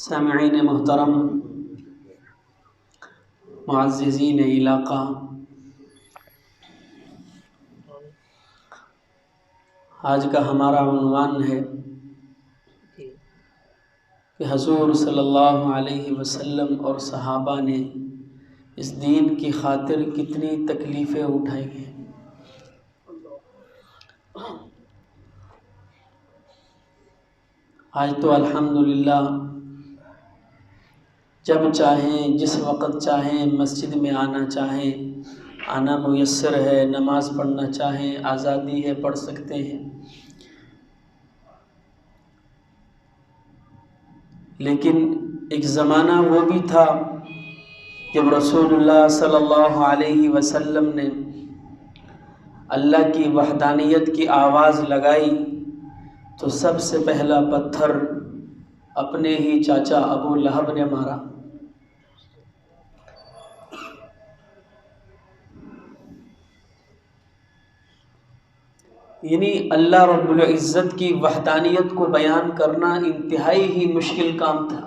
سامعین محترم، معززین علاقہ، آج کا ہمارا عنوان ہے کہ حضور صلی اللہ علیہ وسلم اور صحابہ نے اس دین کی خاطر کتنی تکلیفیں اٹھائی ہیں۔ آج تو الحمدللہ جب چاہیں جس وقت چاہیں مسجد میں آنا چاہیں آنا میسر ہے، نماز پڑھنا چاہیں آزادی ہے، پڑھ سکتے ہیں۔ لیکن ایک زمانہ وہ بھی تھا جب رسول اللہ صلی اللہ علیہ وسلم نے اللہ کی وحدانیت کی آواز لگائی تو سب سے پہلا پتھر اپنے ہی چاچا ابو لہب نے مارا۔ یعنی اللہ رب العزت کی وحدانیت کو بیان کرنا انتہائی ہی مشکل کام تھا۔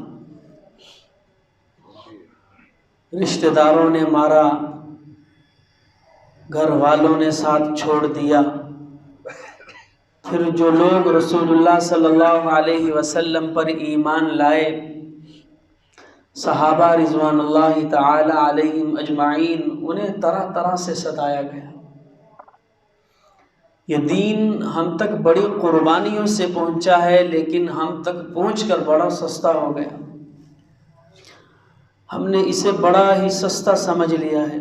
رشتہ داروں نے مارا، گھر والوں نے ساتھ چھوڑ دیا، پھر جو لوگ رسول اللہ صلی اللہ علیہ وسلم پر ایمان لائے، صحابہ رضوان اللہ تعالی علیہم اجمعین، انہیں طرح طرح سے ستایا گیا۔ یہ دین ہم تک بڑی قربانیوں سے پہنچا ہے، لیکن ہم تک پہنچ کر بڑا سستا ہو گیا۔ ہم نے اسے بڑا ہی سستا سمجھ لیا ہے،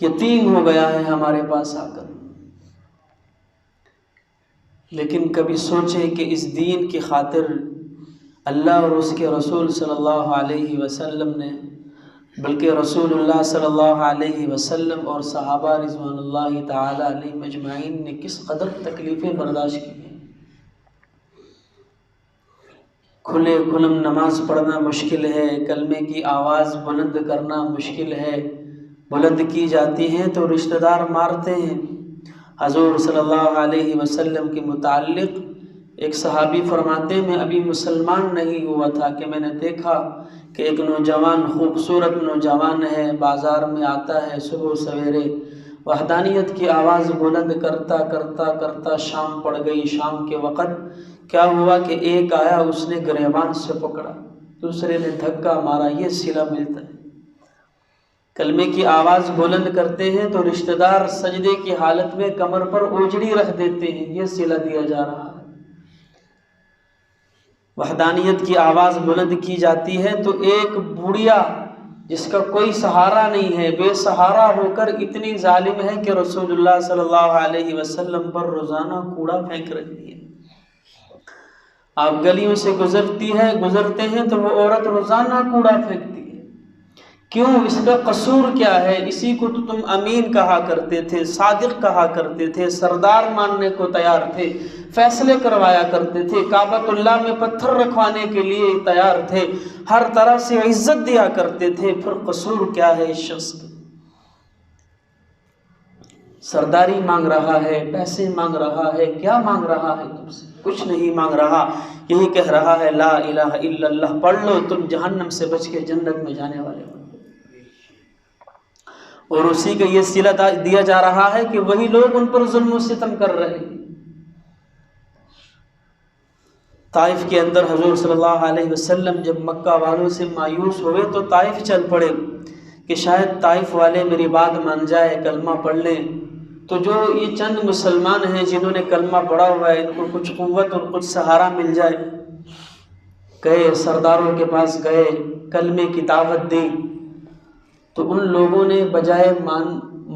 یتیم ہو گیا ہے ہمارے پاس آ کر۔ لیکن کبھی سوچیں کہ اس دین کی خاطر اللہ اور اس کے رسول صلی اللہ علیہ وسلم نے، بلکہ رسول اللہ صلی اللہ علیہ وسلم اور صحابہ رضوان اللہ تعالی علیہم اجمعین نے کس قدر تکلیفیں برداشت کی ہیں۔ کھلے کھلم نماز پڑھنا مشکل ہے، کلمے کی آواز بلند کرنا مشکل ہے، بلند کی جاتی ہیں تو رشتہ دار مارتے ہیں۔ حضور صلی اللہ علیہ وسلم کے متعلق ایک صحابی فرماتے میں ابھی مسلمان نہیں ہوا تھا کہ میں نے دیکھا کہ ایک نوجوان، خوبصورت نوجوان ہے، بازار میں آتا ہے صبح سویرے، وحدانیت کی آواز بلند کرتا کرتا کرتا شام پڑ گئی۔ شام کے وقت کیا ہوا کہ ایک آیا، اس نے گریبان سے پکڑا، دوسرے نے دھکا مارا، یہ صلہ ملتا ہے۔ کلمے کی آواز بلند کرتے ہیں تو رشتہ دار سجدے کی حالت میں کمر پر اوجڑی رکھ دیتے ہیں، یہ صلہ دیا جا رہا ہے۔ وحدانیت کی آواز بلند کی جاتی ہے تو ایک بوڑھیا جس کا کوئی سہارا نہیں ہے، بے سہارا ہو کر اتنی ظالم ہے کہ رسول اللہ صلی اللہ علیہ وسلم پر روزانہ کوڑا پھینک رہی ہے۔ آپ گلیوں سے گزرتے ہیں تو وہ عورت روزانہ کوڑا پھینکتی ہے۔ کیوں؟ اس کا قصور کیا ہے؟ اسی کو تو تم امین کہا کرتے تھے، صادق کہا کرتے تھے، سردار ماننے کو تیار تھے، فیصلے کروایا کرتے تھے، کعبۃ اللہ میں پتھر رکھوانے کے لیے تیار تھے، ہر طرح سے عزت دیا کرتے تھے، پھر قصور کیا ہے اس شخص کا؟ سرداری مانگ رہا ہے، پیسے مانگ رہا ہے، کیا مانگ رہا ہے تم سے؟ کچھ نہیں مانگ رہا، یہی کہہ رہا ہے لا الہ الا اللہ پڑھ لو، تم جہنم سے بچ کے جنت میں جانے والے ہو۔ اور اسی کا یہ صلہ دیا جا رہا ہے کہ وہی لوگ ان پر ظلم و ستم کر رہے ہیں۔ طائف کے اندر حضور صلی اللہ علیہ وسلم جب مکہ والوں سے مایوس ہوئے تو طائف چل پڑے کہ شاید طائف والے میری بات مان جائے، کلمہ پڑھ لیں، تو جو یہ چند مسلمان ہیں جنہوں نے کلمہ پڑھا ہوا ہے ان کو کچھ قوت اور کچھ سہارا مل جائے۔ گئے سرداروں کے پاس، گئے کلمے کی دعوت دی تو ان لوگوں نے بجائے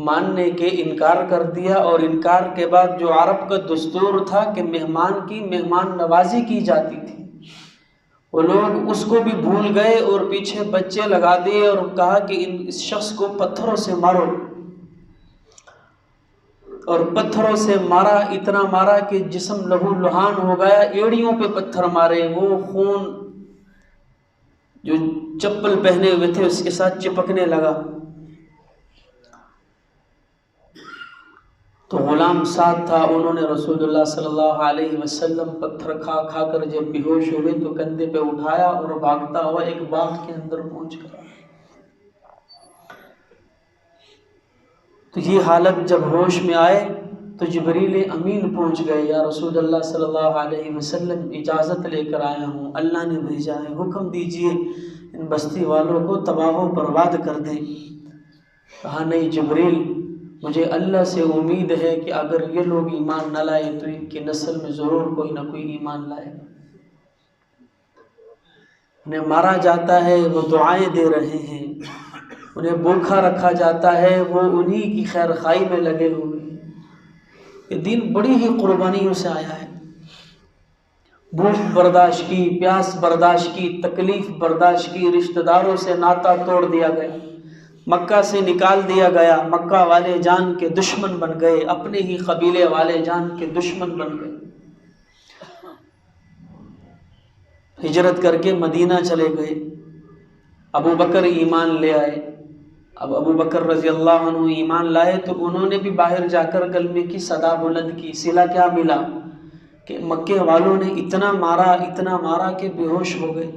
ماننے کے انکار کر دیا، اور انکار کے بعد جو عرب کا دستور تھا کہ مہمان کی مہمان نوازی کی جاتی تھی، وہ لوگ اس کو بھی بھول گئے اور پیچھے بچے لگا دیے اور کہا کہ اس شخص کو پتھروں سے مارو، اور پتھروں سے مارا، اتنا مارا کہ جسم لہو لہان ہو گیا، ایڑیوں پہ پتھر مارے، وہ خون جو چپل پہنے ہوئے تھے اس کے ساتھ چپکنے لگا۔ تو غلام ساتھ تھا، انہوں نے رسول اللہ صلی اللہ علیہ وسلم پتھر کھا کھا کر جب بے ہوش ہوئے تو کندھے پہ اٹھایا اور بھاگتا ہوا ایک باغ کے اندر پہنچ گیا۔ تو یہ حالت جب ہوش میں آئے تو جبریل امین پہنچ گئے، یا رسول اللہ صلی اللہ علیہ وسلم اجازت لے کر آیا ہوں، اللہ نے بھیجا ہے، حکم دیجئے ان بستی والوں کو تباہ و برباد کر دیں۔ کہا نہیں جبریل، مجھے اللہ سے امید ہے کہ اگر یہ لوگ ایمان نہ لائے تو ان کی نسل میں ضرور کوئی نہ کوئی ایمان لائے گا۔ انہیں مارا جاتا ہے وہ دعائیں دے رہے ہیں، انہیں بھوکھا رکھا جاتا ہے وہ انہی کی خیر خواہی میں لگے ہوئے ہیں۔ یہ دین بڑی ہی قربانیوں سے آیا ہے، بھوک برداشت کی، پیاس برداشت کی، تکلیف برداشت کی، رشتہ داروں سے ناطا توڑ دیا گیا، مکہ سے نکال دیا گیا، مکہ والے جان کے دشمن بن گئے، اپنے ہی قبیلے والے جان کے دشمن بن گئے، ہجرت کر کے مدینہ چلے گئے۔ ابو بکر ایمان لے آئے، اب ابو بکر رضی اللہ عنہ ایمان لائے تو انہوں نے بھی باہر جا کر کلمے کی صدا بلند کی۔ صلہ کیا ملا کہ مکے والوں نے اتنا مارا کہ بے ہوش ہو گئے،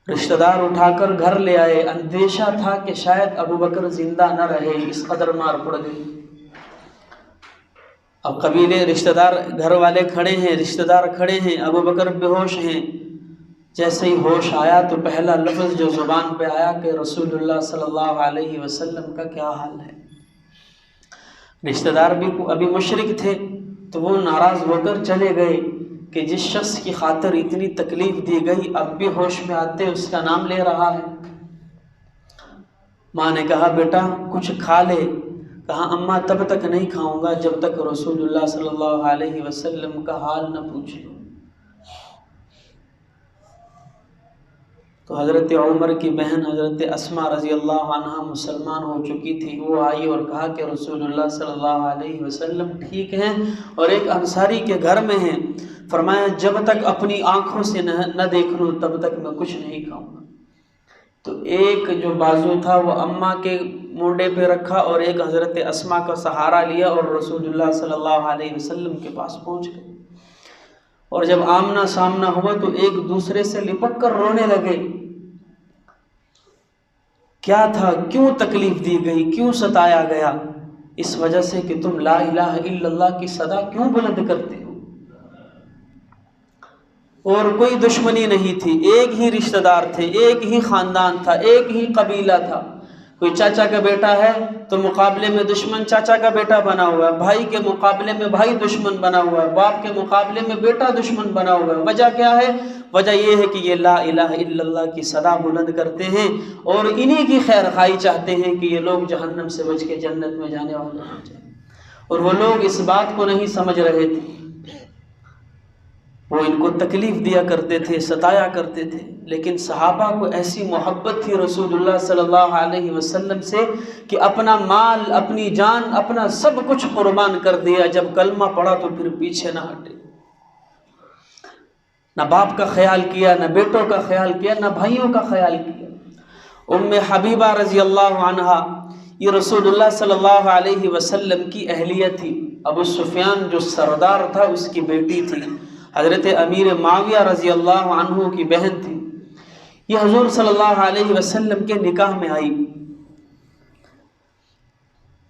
رشتہ دار اٹھا کر گھر لے آئے، اندیشہ تھا کہ شاید ابو بکر زندہ نہ رہے، اس قدر مار پڑ گئی۔ اب قبیلے رشتہ دار گھر والے کھڑے ہیں، رشتہ دار کھڑے ہیں، ابو بکر بے ہوش ہیں۔ جیسے ہی ہوش آیا تو پہلا لفظ جو زبان پہ آیا کہ رسول اللہ صلی اللہ علیہ وسلم کا کیا حال ہے۔ رشتہ دار بھی ابھی مشرک تھے تو وہ ناراض ہو کر چلے گئے کہ جس شخص کی خاطر اتنی تکلیف دی گئی اب بھی ہوش میں آتے اس کا نام لے رہا ہے۔ ماں نے کہا بیٹا کچھ کھا لے، کہا اماں تب تک نہیں کھاؤں گا جب تک رسول اللہ صلی اللہ علیہ وسلم کا حال نہ پوچھ لوں۔ تو حضرت عمر کی بہن حضرت اسماء رضی اللہ عنہا مسلمان ہو چکی تھی، وہ آئی اور کہا کہ رسول اللہ صلی اللہ علیہ وسلم ٹھیک ہیں اور ایک انصاری کے گھر میں ہیں، فرمایا جب تک اپنی آنکھوں سے نہ دیکھ لوں تب تک میں کچھ نہیں کھاؤں گا۔ تو ایک جو بازو تھا وہ اماں کے مونڈے پہ رکھا اور ایک حضرت اسماء کا سہارا لیا اور رسول اللہ صلی اللہ علیہ وسلم کے پاس پہنچ گئے، اور جب آمنا سامنا ہوا تو ایک دوسرے سے لپٹ کر رونے لگے۔ کیا تھا، کیوں تکلیف دی گئی، کیوں ستایا گیا؟ اس وجہ سے کہ تم لا الہ الا اللہ کی صدا کیوں بلند کرتے ہو؟ اور کوئی دشمنی نہیں تھی، ایک ہی رشتہ دار تھے، ایک ہی خاندان تھا، ایک ہی قبیلہ تھا۔ کوئی چاچا کا بیٹا ہے تو مقابلے میں دشمن چاچا کا بیٹا بنا ہوا ہے، بھائی کے مقابلے میں بھائی دشمن بنا ہوا ہے، باپ کے مقابلے میں بیٹا دشمن بنا ہوا ہے۔ وجہ کیا ہے؟ وجہ یہ ہے کہ یہ لا الہ الا اللہ کی صدا بلند کرتے ہیں اور انہی کی خیر خواہی چاہتے ہیں کہ یہ لوگ جہنم سے بچ کے جنت میں جانے والے ہو جائیں، اور وہ لوگ اس بات کو نہیں سمجھ رہے تھے، وہ ان کو تکلیف دیا کرتے تھے، ستایا کرتے تھے، لیکن صحابہ کو ایسی محبت تھی رسول اللہ صلی اللہ علیہ وسلم سے کہ اپنا مال، اپنی جان، اپنا سب کچھ قربان کر دیا۔ جب کلمہ پڑھا تو پھر پیچھے نہ ہٹے، نہ باپ کا خیال کیا، نہ بیٹوں کا خیال کیا، نہ بھائیوں کا خیال کیا۔ ام حبیبہ رضی اللہ عنہا یہ رسول اللہ صلی اللہ علیہ وسلم کی اہلیہ تھی، ابو سفیان جو سردار تھا اس کی بیٹی تھی، حضرت امیر معاویہ رضی اللہ عنہ کی بہن تھی۔ یہ حضور صلی اللہ علیہ وسلم کے نکاح میں آئی۔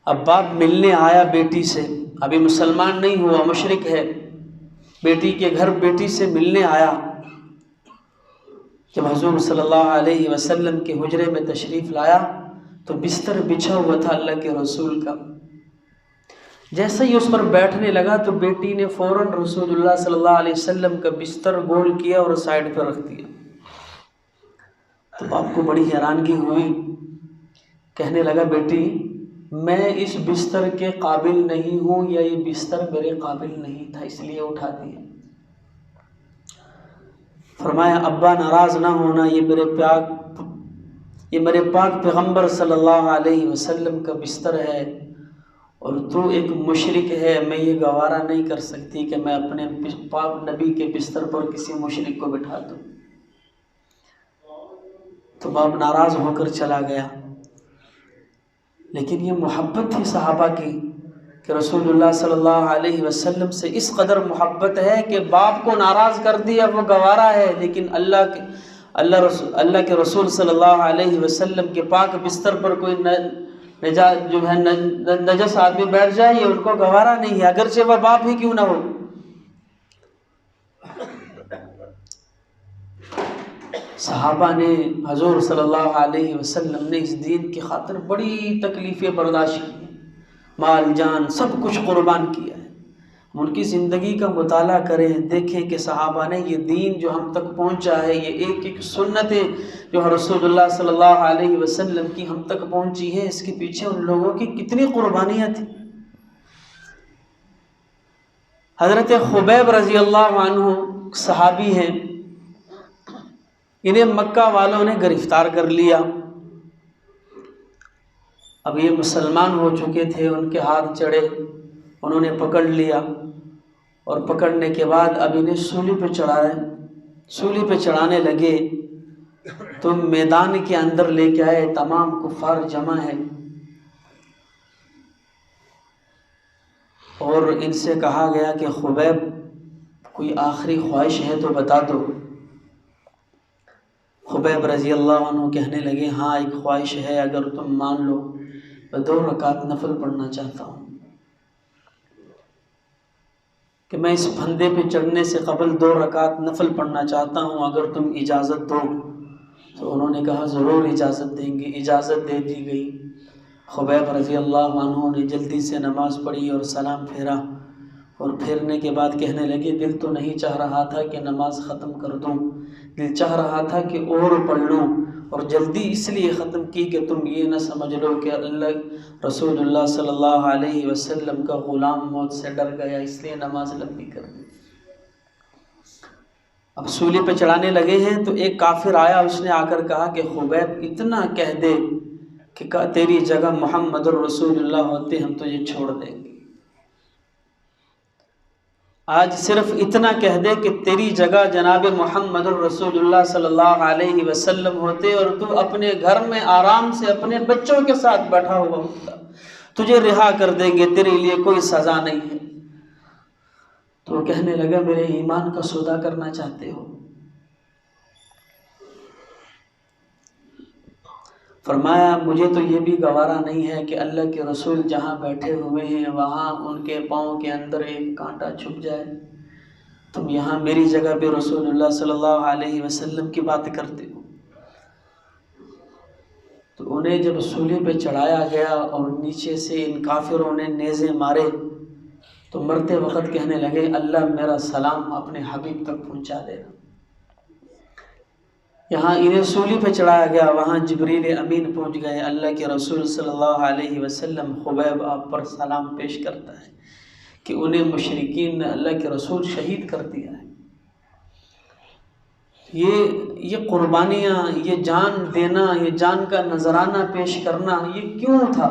اب باپ ملنے آیا بیٹی سے، ابھی مسلمان نہیں ہوا، مشرک ہے، بیٹی کے گھر بیٹی سے ملنے آیا۔ جب حضور صلی اللہ علیہ وسلم کے حجرے میں تشریف لایا تو بستر بچھا ہوا تھا اللہ کے رسول کا۔ جیسے ہی اس پر بیٹھنے لگا تو بیٹی نے فوراً رسول اللہ صلی اللہ علیہ وسلم کا بستر گول کیا اور سائڈ پہ رکھ دیا۔ تو باپ کو بڑی حیرانگی ہوئی، کہنے لگا بیٹی میں اس بستر کے قابل نہیں ہوں، یا یہ بستر میرے قابل نہیں تھا اس لیے اٹھا دیا۔ فرمایا ابا ناراض نہ ہونا، یہ میرے پاک پیغمبر صلی اللہ علیہ وسلم کا بستر ہے، اور تو ایک مشرک ہے، میں یہ گوارا نہیں کر سکتی کہ میں اپنے پاک نبی کے بستر پر کسی مشرک کو بٹھا دوں۔ تو باپ ناراض ہو کر چلا گیا، لیکن یہ محبت تھی صحابہ کی کہ رسول اللہ صلی اللہ علیہ وسلم سے اس قدر محبت ہے کہ باپ کو ناراض کر دیا وہ گوارا ہے، لیکن اللہ کے رسول صلی اللہ علیہ وسلم کے پاک بستر پر کوئی نجس آدمی بیٹھ جائے یہ ان کو گوارا نہیں ہے، اگرچہ وہ باپ ہی کیوں نہ ہو۔ صحابہ نے حضور صلی اللہ علیہ وسلم نے اس دین کی خاطر بڑی تکلیفیں برداشت کی، مال جان سب کچھ قربان کیا ہے۔ ہم ان کی زندگی کا مطالعہ کریں، دیکھیں کہ صحابہ نے یہ دین جو ہم تک پہنچا ہے، یہ ایک ایک سنتیں جو رسول اللہ صلی اللہ علیہ وسلم کی ہم تک پہنچی ہے، اس کے پیچھے ان لوگوں کی کتنی قربانیاں تھیں۔ حضرت خبیب رضی اللہ عنہ صحابی ہیں، انہیں مکہ والوں نے گرفتار کر لیا۔ اب یہ مسلمان ہو چکے تھے، ان کے ہاتھ چڑھے، انہوں نے پکڑ لیا، اور پکڑنے کے بعد اب انہیں سولی پہ چڑھانے لگے تو میدان کے اندر لے کے آئے، تمام کفار جمع ہیں، اور ان سے کہا گیا کہ خبیب کوئی آخری خواہش ہے تو بتا دو۔ خبیب رضی اللہ عنہ کہنے لگے ہاں ایک خواہش ہے، اگر تم مان لو میں 2 رکعت نفل پڑھنا چاہتا ہوں، کہ میں اس پھندے پہ چڑھنے سے قبل 2 رکعت نفل پڑھنا چاہتا ہوں، اگر تم اجازت دو۔ تو انہوں نے کہا ضرور اجازت دیں گے، اجازت دے دی گئی۔ خبیب رضی اللہ عنہ نے جلدی سے نماز پڑھی اور سلام پھیرا، اور پھیرنے کے بعد کہنے لگے دل تو نہیں چاہ رہا تھا کہ نماز ختم کر دوں، دل چاہ رہا تھا کہ اور پڑھ لوں، اور جلدی اس لیے ختم کی کہ تم یہ نہ سمجھ لو کہ رسول اللہ صلی اللہ علیہ وسلم کا غلام موت سے ڈر گیا اس لیے نماز لمبی کر دی۔ اب سولی پہ چڑھانے لگے ہیں تو ایک کافر آیا، اس نے آ کر کہا کہ خبیب اتنا کہہ دے کہ تیری جگہ محمد الرسول اللہ ہوتے ہم تجھے چھوڑ دیں گے۔ آج صرف اتنا کہہ دے کہ تیری جگہ جناب محمد الرسول اللہ صلی اللہ علیہ وسلم ہوتے اور تو اپنے گھر میں آرام سے اپنے بچوں کے ساتھ بیٹھا ہوا ہوتا، تجھے رہا کر دیں گے، تیرے لیے کوئی سزا نہیں ہے۔ تو وہ کہنے لگا میرے ایمان کا سودا کرنا چاہتے ہو؟ فرمایا مجھے تو یہ بھی گوارا نہیں ہے کہ اللہ کے رسول جہاں بیٹھے ہوئے ہیں وہاں ان کے پاؤں کے اندر ایک کانٹا چھپ جائے، تم یہاں میری جگہ پہ رسول اللہ صلی اللہ علیہ وسلم کی بات کرتے ہو۔ تو انہیں جب سولی پہ چڑھایا گیا اور نیچے سے ان کافروں نے نیزے مارے تو مرتے وقت کہنے لگے اللہ میرا سلام اپنے حبیب تک پہنچا دینا۔ یہاں انہیں سولی پہ چڑھایا گیا، وہاں جبریل امین پہنچ گئے، اللہ کے رسول صلی اللہ علیہ وسلم خبیب آپ پر سلام پیش کرتا ہے کہ انہیں مشرکین نے اللہ کے رسول شہید کر دیا ہے۔ یہ قربانیاں، یہ جان دینا، یہ جان کا نذرانہ پیش کرنا، یہ کیوں تھا؟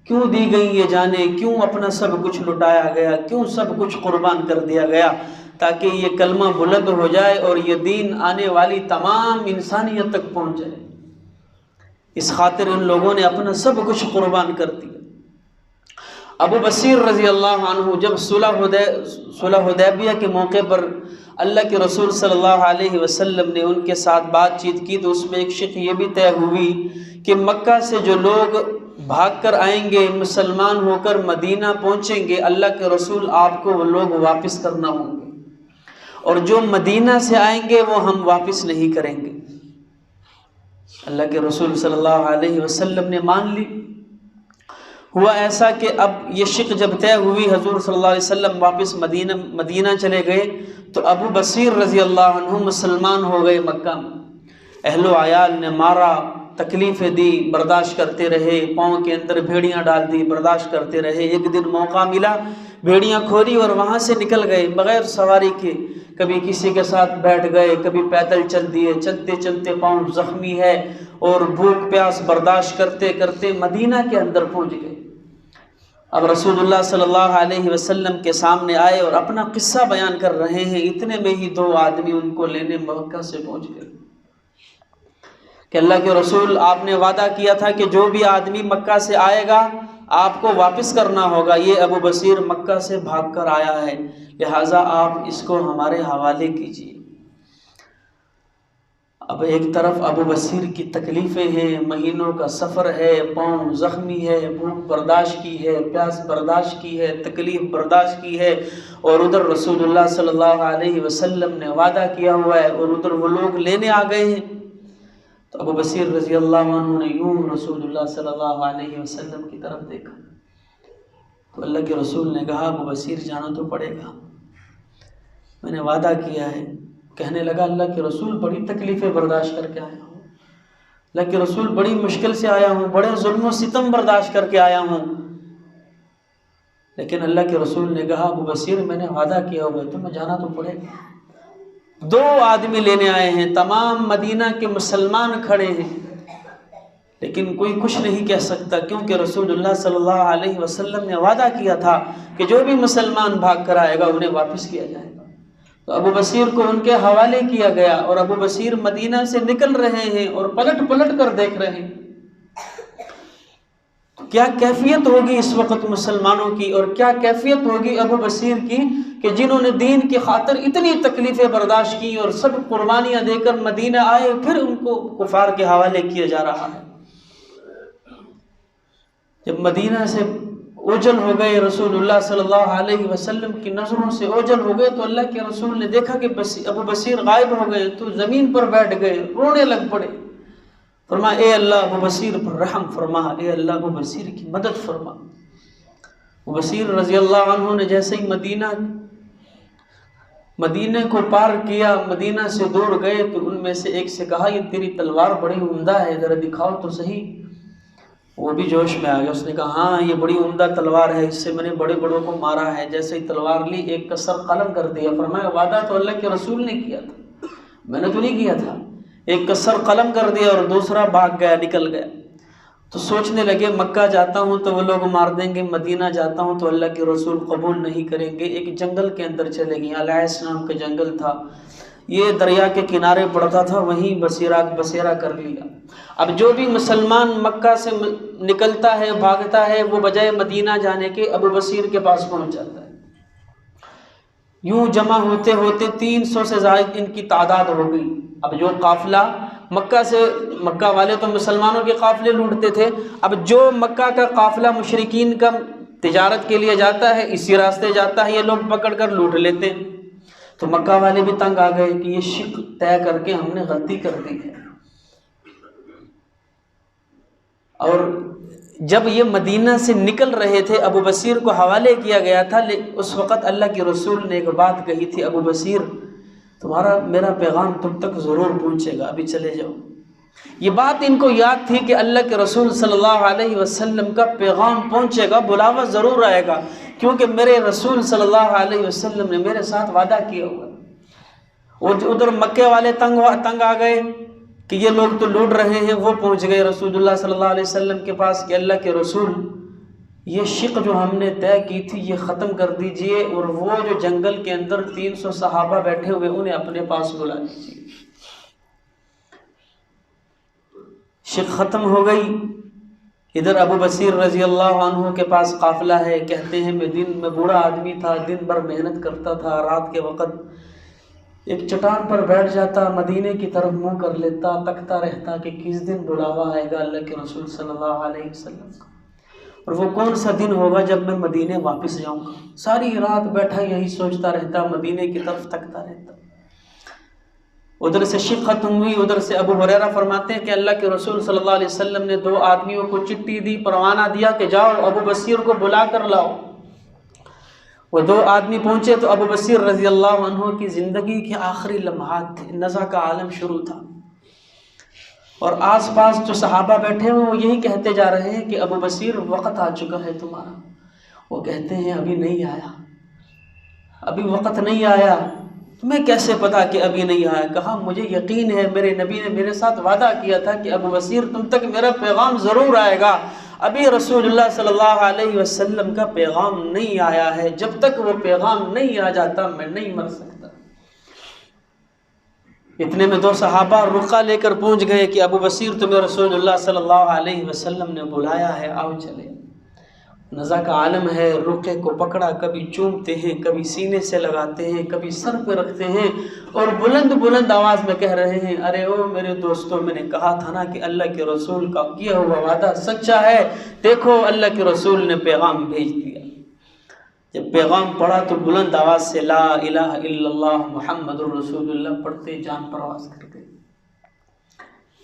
کیوں دی گئی یہ جانیں؟ کیوں اپنا سب کچھ لٹایا گیا؟ کیوں سب کچھ قربان کر دیا گیا؟ تاکہ یہ کلمہ بلند ہو جائے اور یہ دین آنے والی تمام انسانیت تک پہنچ جائے۔ اس خاطر ان لوگوں نے اپنا سب کچھ قربان کر دیا۔ ابو بصیر رضی اللہ عنہ جب صلح حدیبیہ کے موقع پر اللہ کے رسول صلی اللہ علیہ وسلم نے ان کے ساتھ بات چیت کی تو اس میں ایک شق یہ بھی طے ہوئی کہ مکہ سے جو لوگ بھاگ کر آئیں گے، مسلمان ہو کر مدینہ پہنچیں گے، اللہ کے رسول آپ کو وہ لوگ واپس کرنا ہوں گے، اور جو مدینہ سے آئیں گے وہ ہم واپس نہیں کریں گے۔ اللہ کے رسول صلی اللہ علیہ وسلم نے مان لی۔ ہوا ایسا کہ اب یہ شق جب طے ہوئی، حضور صلی اللہ علیہ وسلم واپس مدینہ چلے گئے تو ابو بصیر رضی اللہ عنہ مسلمان ہو گئے مکہ میں۔ اہل و عیال نے مارا، تکلیفیں دی، برداشت کرتے رہے، پاؤں کے اندر بھیڑیاں ڈال دی، برداشت کرتے رہے۔ ایک دن موقع ملا، بھیڑیاں کھولی اور وہاں سے نکل گئے بغیر سواری کے، کبھی کسی کے ساتھ بیٹھ گئے، کبھی پیدل چل دیے، چلتے چلتے پاؤں زخمی ہے اور بھوک پیاس برداشت کرتے کرتے مدینہ کے اندر پہنچ گئے۔ اب رسول اللہ صلی اللہ علیہ وسلم کے سامنے آئے اور اپنا قصہ بیان کر رہے ہیں، اتنے میں ہی 2 آدمی ان کو لینے مکہ سے پہنچ گئے کہ اللہ کے رسول آپ نے وعدہ کیا تھا کہ جو بھی آدمی مکہ سے آئے گا آپ کو واپس کرنا ہوگا، یہ ابو بصیر مکہ سے بھاگ کر آیا ہے، لہٰذا آپ اس کو ہمارے حوالے کیجیے۔ اب ایک طرف ابو بصیر کی تکلیفیں ہیں، مہینوں کا سفر ہے، پاؤں زخمی ہے، بھوک برداشت کی ہے، پیاس برداشت کی ہے، تکلیف برداشت کی ہے، اور ادھر رسول اللہ صلی اللہ علیہ وسلم نے وعدہ کیا ہوا ہے، اور ادھر وہ لوگ لینے آ گئے ہیں۔ تو ابو بصیر رضی اللہ عنہ نے یوں رسول اللہ صلی اللہ علیہ وسلم کی طرف دیکھا، تو اللہ کے رسول نے کہا ابو بصیر جانا تو پڑے گا، میں نے وعدہ کیا ہے۔ کہنے لگا اللہ کے رسول بڑی تکلیفیں برداشت کر کے آیا ہوں، اللہ کے رسول بڑی مشکل سے آیا ہوں، بڑے ظلم و ستم برداشت کر کے آیا ہوں۔ لیکن اللہ کے رسول نے کہا ابو بصیر میں نے وعدہ کیا ہوا ہے، تمہیں جانا تو پڑے گا۔ 2 آدمی لینے آئے ہیں، تمام مدینہ کے مسلمان کھڑے ہیں، لیکن کوئی کچھ نہیں کہہ سکتا، کیونکہ رسول اللہ صلی اللہ علیہ وسلم نے وعدہ کیا تھا کہ جو بھی مسلمان بھاگ کر آئے گا انہیں واپس کیا جائے گا۔ تو ابو بصیر کو ان کے حوالے کیا گیا، اور ابو بصیر مدینہ سے نکل رہے ہیں اور پلٹ پلٹ کر دیکھ رہے ہیں۔ کیا کیفیت ہوگی اس وقت مسلمانوں کی، اور کیا کیفیت ہوگی ابو بصیر کی کہ جنہوں نے دین کی خاطر اتنی تکلیفیں برداشت کی اور سب قربانیاں دے کر مدینہ آئے، پھر ان کو کفار کے حوالے کیا جا رہا ہے۔ جب مدینہ سے اوجل ہو گئے، رسول اللہ صلی اللہ علیہ وسلم کی نظروں سے اوجل ہو گئے، تو اللہ کے رسول نے دیکھا کہ ابو بصیر غائب ہو گئے، تو زمین پر بیٹھ گئے، رونے لگ پڑے، فرمایا اے اللہ ابو بصیر پر رحم فرما، اے اللہ ابو بصیر کی مدد فرما۔ ابو بصیر رضی اللہ عنہ نے جیسے ہی مدینہ کو پار کیا، مدینہ سے دور گئے، تو ان میں سے ایک سے کہا یہ تیری تلوار بڑی عمدہ ہے، ذرا دکھاؤ تو صحیح۔ وہ بھی جوش میں آ گیا، اس نے کہا ہاں یہ بڑی عمدہ تلوار ہے، اس سے میں نے بڑے بڑوں کو مارا ہے۔ جیسے ہی تلوار لی، ایک کا سر قلم کر دیا، فرمایا وعدہ تو اللہ کے رسول نے کیا تھا، میں نے تو نہیں کیا تھا۔ ایک کا سر قلم کر دیا اور دوسرا بھاگ گیا، نکل گیا۔ تو سوچنے لگے مکہ جاتا ہوں تو وہ لوگ مار دیں گے، مدینہ جاتا ہوں تو اللہ کے رسول قبول نہیں کریں گے۔ ایک جنگل کے اندر چلے گئے، الائس نام کا جنگل تھا، یہ دریا کے کنارے پڑتا تھا، وہیں بسیرا کر لیا۔ اب جو بھی مسلمان مکہ سے نکلتا ہے، بھاگتا ہے، وہ بجائے مدینہ جانے کے ابو بصیر کے پاس پہنچ جاتا ہے۔ یوں جمع ہوتے ہوتے 300 سے زائد ان کی تعداد ہو گئی۔ اب جو قافلہ مکہ والے تو مسلمانوں کے قافلے لوٹتے تھے، اب جو مکہ کا قافلہ مشرکین کا تجارت کے لیے جاتا ہے، اسی راستے جاتا ہے، یہ لوگ پکڑ کر لوٹ لیتے ہیں۔ تو مکہ والے بھی تنگ آ گئے کہ یہ شق طے کر کے ہم نے غلطی کر دی ہے۔ اور جب یہ مدینہ سے نکل رہے تھے، ابو بصیر کو حوالے کیا گیا تھا، اس وقت اللہ کے رسول نے ایک بات کہی تھی، ابو بصیر میرا پیغام تم تک ضرور پہنچے گا، ابھی چلے جاؤ۔ یہ بات ان کو یاد تھی کہ اللہ کے رسول صلی اللہ علیہ وسلم کا پیغام پہنچے گا، بلاوا ضرور آئے گا، کیونکہ میرے رسول صلی اللہ علیہ وسلم نے میرے ساتھ وعدہ کیا ہوا۔ اور ادھر مکے والے تنگ آ گئے کہ یہ لوگ تو لوٹ رہے ہیں، وہ پہنچ گئے رسول اللہ صلی اللہ علیہ وسلم کے پاس کہ اللہ کے رسول یہ شق جو ہم نے طے کی تھی یہ ختم کر دیجئے، اور وہ جو جنگل کے اندر 300 صحابہ بیٹھے ہوئے انہیں اپنے پاس بلا لیجیے۔ شق ختم ہو گئی۔ ادھر ابو بصیر رضی اللہ عنہ کے پاس قافلہ ہے، کہتے ہیں میں بوڑھا آدمی تھا، دن بھر محنت کرتا تھا، رات کے وقت ایک چٹان پر بیٹھ جاتا، مدینے کی طرف منہ کر لیتا، تکتا رہتا کہ کس دن بلاوا آئے گا اللہ کے رسول صلی اللہ علیہ وسلم کا، اور وہ کون سا دن ہوگا جب میں مدینے واپس جاؤں گا۔ ساری رات بیٹھا یہی سوچتا رہتا، مدینے کی طرف تکتا رہتا۔ ادھر سے شق ختم ہوئی، ادھر سے ابو ہریرہ فرماتے ہیں کہ اللہ کے رسول صلی اللہ علیہ وسلم نے 2 آدمیوں کو چٹھی دی، پروانہ دیا کہ جاؤ ابو بصیر کو بلا کر لاؤ۔ وہ 2 آدمی پہنچے تو ابو بصیر رضی اللہ عنہ کی زندگی کے آخری لمحات تھے، نزع کا عالم شروع تھا، اور آس پاس جو صحابہ بیٹھے ہوئے وہ یہی کہتے جا رہے ہیں کہ ابو بصیر وقت آ چکا ہے تمہارا۔ وہ کہتے ہیں ابھی نہیں آیا، ابھی وقت نہیں آیا۔ تمہیں کیسے پتا کہ ابھی نہیں آیا؟ کہا مجھے یقین ہے، میرے نبی نے میرے ساتھ وعدہ کیا تھا کہ ابو بصیر تم تک میرا پیغام ضرور آئے گا۔ ابھی رسول اللہ صلی اللہ علیہ وسلم کا پیغام نہیں آیا ہے، جب تک وہ پیغام نہیں آ جاتا میں نہیں مر سکتا۔ اتنے میں 2 صحابہ رقعہ لے کر پہنچ گئے کہ ابو بصیر تمہیں رسول اللہ صلی اللہ علیہ وسلم نے بلایا ہے، آؤ چلے۔ نزا کا عالم ہے، رقعے کو پکڑا، کبھی چومتے ہیں، کبھی سینے سے لگاتے ہیں، کبھی سر پہ رکھتے ہیں اور بلند بلند آواز میں کہہ رہے ہیں، ارے او میرے دوستوں، میں نے کہا تھا نا کہ اللہ کے رسول کا کیا ہوا وعدہ سچا ہے، دیکھو اللہ کے رسول نے پیغام بھیج دیا۔ جب پیغام پڑھا تو بلند آواز سے لا الہ الا اللہ محمد الرسول اللہ پڑھتے جان پرواز کر گئے۔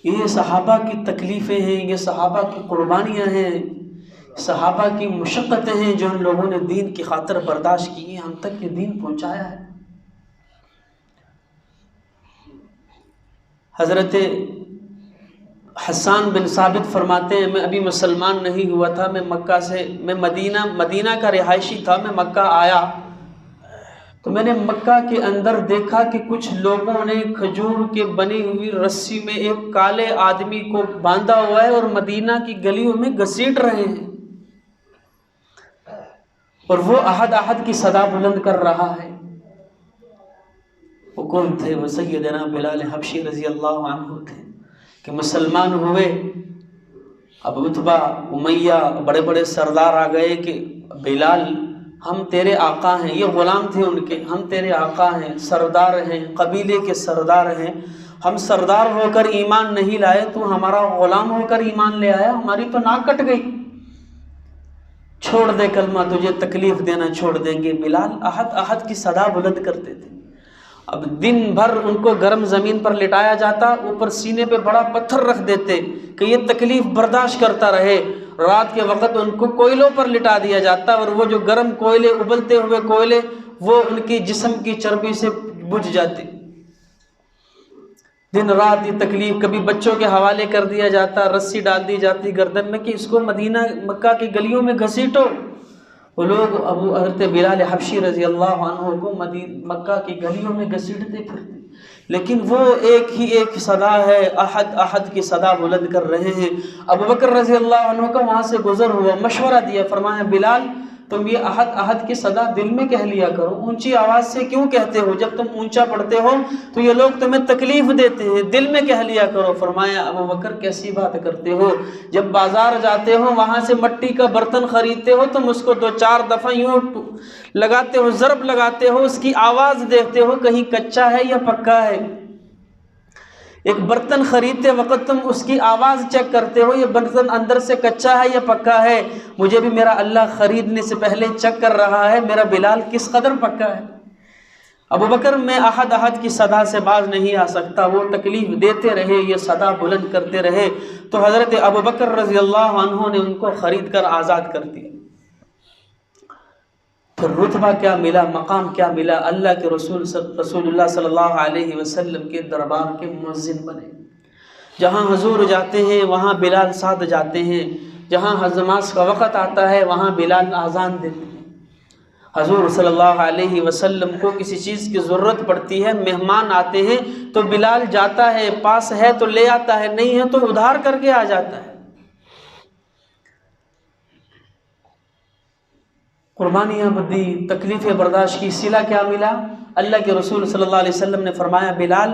یہ صحابہ کی تکلیفیں ہیں، یہ صحابہ کی قربانیاں ہیں، صحابہ کی مشقتیں ہیں جو ان لوگوں نے دین کی خاطر برداشت کی ہیں، ہم تک یہ دین پہنچایا ہے۔ حضرت حسان بن ثابت فرماتے ہیں، میں ابھی مسلمان نہیں ہوا تھا، میں مدینہ کا رہائشی تھا، میں مکہ آیا تو میں نے مکہ کے اندر دیکھا کہ کچھ لوگوں نے کھجور کے بنی ہوئی رسی میں ایک کالے آدمی کو باندھا ہوا ہے اور مدینہ کی گلیوں میں گھسیٹ رہے ہیں، اور وہ احد احد کی صدا بلند کر رہا ہے۔ وہ کون تھے؟ وہ سیدنا بلال حبشی رضی اللہ عنہ تھے کہ مسلمان ہوئے۔ اب عتبہ، امیہ، بڑے بڑے سردار آ گئے کہ بلال ہم تیرے آقا ہیں، یہ غلام تھے ان کے، ہم تیرے آقا ہیں، سردار ہیں، قبیلے کے سردار ہیں، ہم سردار ہو کر ایمان نہیں لائے، تو ہمارا غلام ہو کر ایمان لے آیا، ہماری تو ناک کٹ گئی، چھوڑ دے کلمہ، تجھے تکلیف دینا چھوڑ دیں گے۔ بلال احد احد کی صدا بلند کرتے تھے۔ اب دن بھر ان کو گرم زمین پر لٹایا جاتا، اوپر سینے پہ بڑا پتھر رکھ دیتے کہ یہ تکلیف برداشت کرتا رہے۔ رات کے وقت ان کو کوئلوں پر لٹا دیا جاتا، اور وہ جو گرم کوئلے، ابلتے ہوئے کوئلے، وہ ان کی جسم کی چربی سے بجھ جاتے۔ دن رات یہ تکلیف، کبھی بچوں کے حوالے کر دیا جاتا، رسی ڈال دی جاتی گردن میں کہ اس کو مکہ کی گلیوں میں گھسیٹو۔ وہ لوگ حضرت بلال حبشی رضی اللہ عنہ کو مکہ کی گلیوں میں گھسیٹتے پھرتے، لیکن وہ ایک ہی ایک صدا ہے، احد احد کی صدا بلند کر رہے ہیں۔ ابوبکر رضی اللہ عنہ کا وہاں سے گزر ہوا، مشورہ دیا، فرمایا بلال تم یہ احد احد کی صدا دل میں کہہ لیا کرو، اونچی آواز سے کیوں کہتے ہو؟ جب تم اونچا پڑھتے ہو تو یہ لوگ تمہیں تکلیف دیتے ہیں، دل میں کہہ لیا کرو۔ فرمایا ابوبکر کیسی بات کرتے ہو؟ جب بازار جاتے ہو، وہاں سے مٹی کا برتن خریدتے ہو، تم اس کو 2-4 دفعہ یوں لگاتے ہو، ضرب لگاتے ہو، اس کی آواز دیکھتے ہو کہیں کچا ہے یا پکا ہے۔ ایک برتن خریدتے وقت تم اس کی آواز چیک کرتے ہو، یہ برتن اندر سے کچا ہے یا پکا ہے۔ مجھے بھی میرا اللہ خریدنے سے پہلے چیک کر رہا ہے میرا بلال کس قدر پکا ہے۔ ابوبکر میں احد احد کی صدا سے باز نہیں آ سکتا، وہ تکلیف دیتے رہے، یہ صدا بلند کرتے رہے، تو حضرت ابوبکر رضی اللہ عنہ نے ان کو خرید کر آزاد کر دیا۔ پھر رتبہ کیا ملا، مقام کیا ملا، اللہ کے رسول اللہ صلی اللہ علیہ وسلم کے دربار کے مؤذن بنے۔ جہاں حضور جاتے ہیں وہاں بلال ساتھ جاتے ہیں، جہاں نماز کا وقت آتا ہے وہاں بلال اذان دیتے ہیں۔ حضور صلی اللہ علیہ وسلم کو کسی چیز کی ضرورت پڑتی ہے، مہمان آتے ہیں تو بلال جاتا ہے، پاس ہے تو لے آتا ہے، نہیں ہے تو ادھار کر کے آ جاتا ہے۔ قربانیاں دی، تکلیفیں برداشت کی، صلہ کیا ملا؟ اللہ کے رسول صلی اللہ علیہ وسلم نے فرمایا بلال،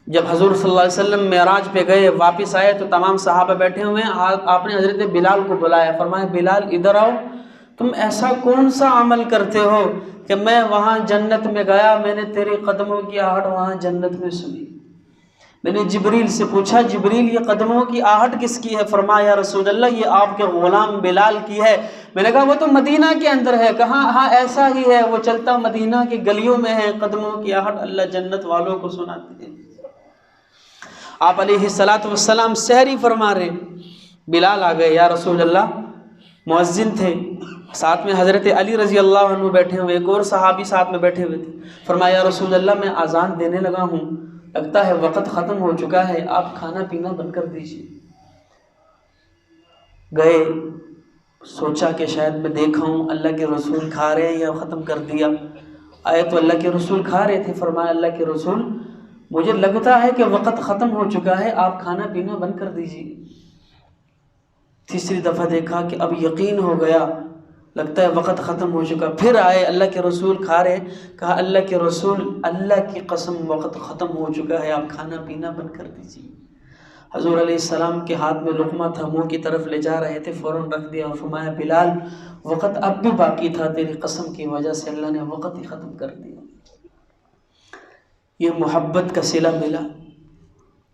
جب حضور صلی اللہ علیہ وسلم معراج پہ گئے، واپس آئے تو تمام صحابہ بیٹھے ہوئے ہیں، آپ نے حضرت بلال کو بلایا، فرمایا بلال ادھر آؤ، تم ایسا کون سا عمل کرتے ہو کہ میں وہاں جنت میں گیا، میں نے تیرے قدموں کی آہٹ وہاں جنت میں سنی۔ میں نے جبریل سے پوچھا، جبریل یہ قدموں کی آہٹ کس کی ہے؟ فرمایا یا رسول اللہ یہ آپ کے غلام بلال کی ہے۔ میں نے کہا وہ تو مدینہ کے اندر ہے، کہا ہاں ایسا ہی ہے، وہ چلتا مدینہ کی گلیوں میں ہے، قدموں کی آہٹ اللہ جنت والوں کو سناتے ہیں۔ آپ علیہ السلام سحری فرما رہے، بلال آ گئے، یا رسول اللہ، مؤذن تھے، ساتھ میں حضرت علی رضی اللہ عنہ بیٹھے ہوئے، ایک اور صحابی ساتھ میں بیٹھے ہوئے تھے۔ فرمایا یا رسول اللہ میں اذان دینے لگا ہوں، لگتا ہے وقت ختم ہو چکا ہے، آپ کھانا پینا بند کر دیجیے۔ گئے، سوچا کہ شاید میں دیکھا ہوں اللہ کے رسول کھا رہے ہیں یا ختم کر دیا، آئے تو اللہ کے رسول کھا رہے تھے۔ فرمایا اللہ کے رسول مجھے لگتا ہے کہ وقت ختم ہو چکا ہے، آپ کھانا پینا بند کر دیجیے۔ تیسری دفعہ دیکھا کہ اب یقین ہو گیا، لگتا ہے وقت ختم ہو چکا، پھر آئے اللہ کے رسول کھا رہے، کہا اللہ کے رسول اللہ کی قسم وقت ختم ہو چکا ہے، آپ کھانا پینا بند کر دیجیے۔ حضور علیہ السلام کے ہاتھ میں لقمہ تھا، منہ کی طرف لے جا رہے تھے، فوراً رکھ دیا اور فرمایا بلال وقت اب بھی باقی تھا، تیری قسم کی وجہ سے اللہ نے وقت ہی ختم کر دیا۔ یہ محبت کا صلہ ملا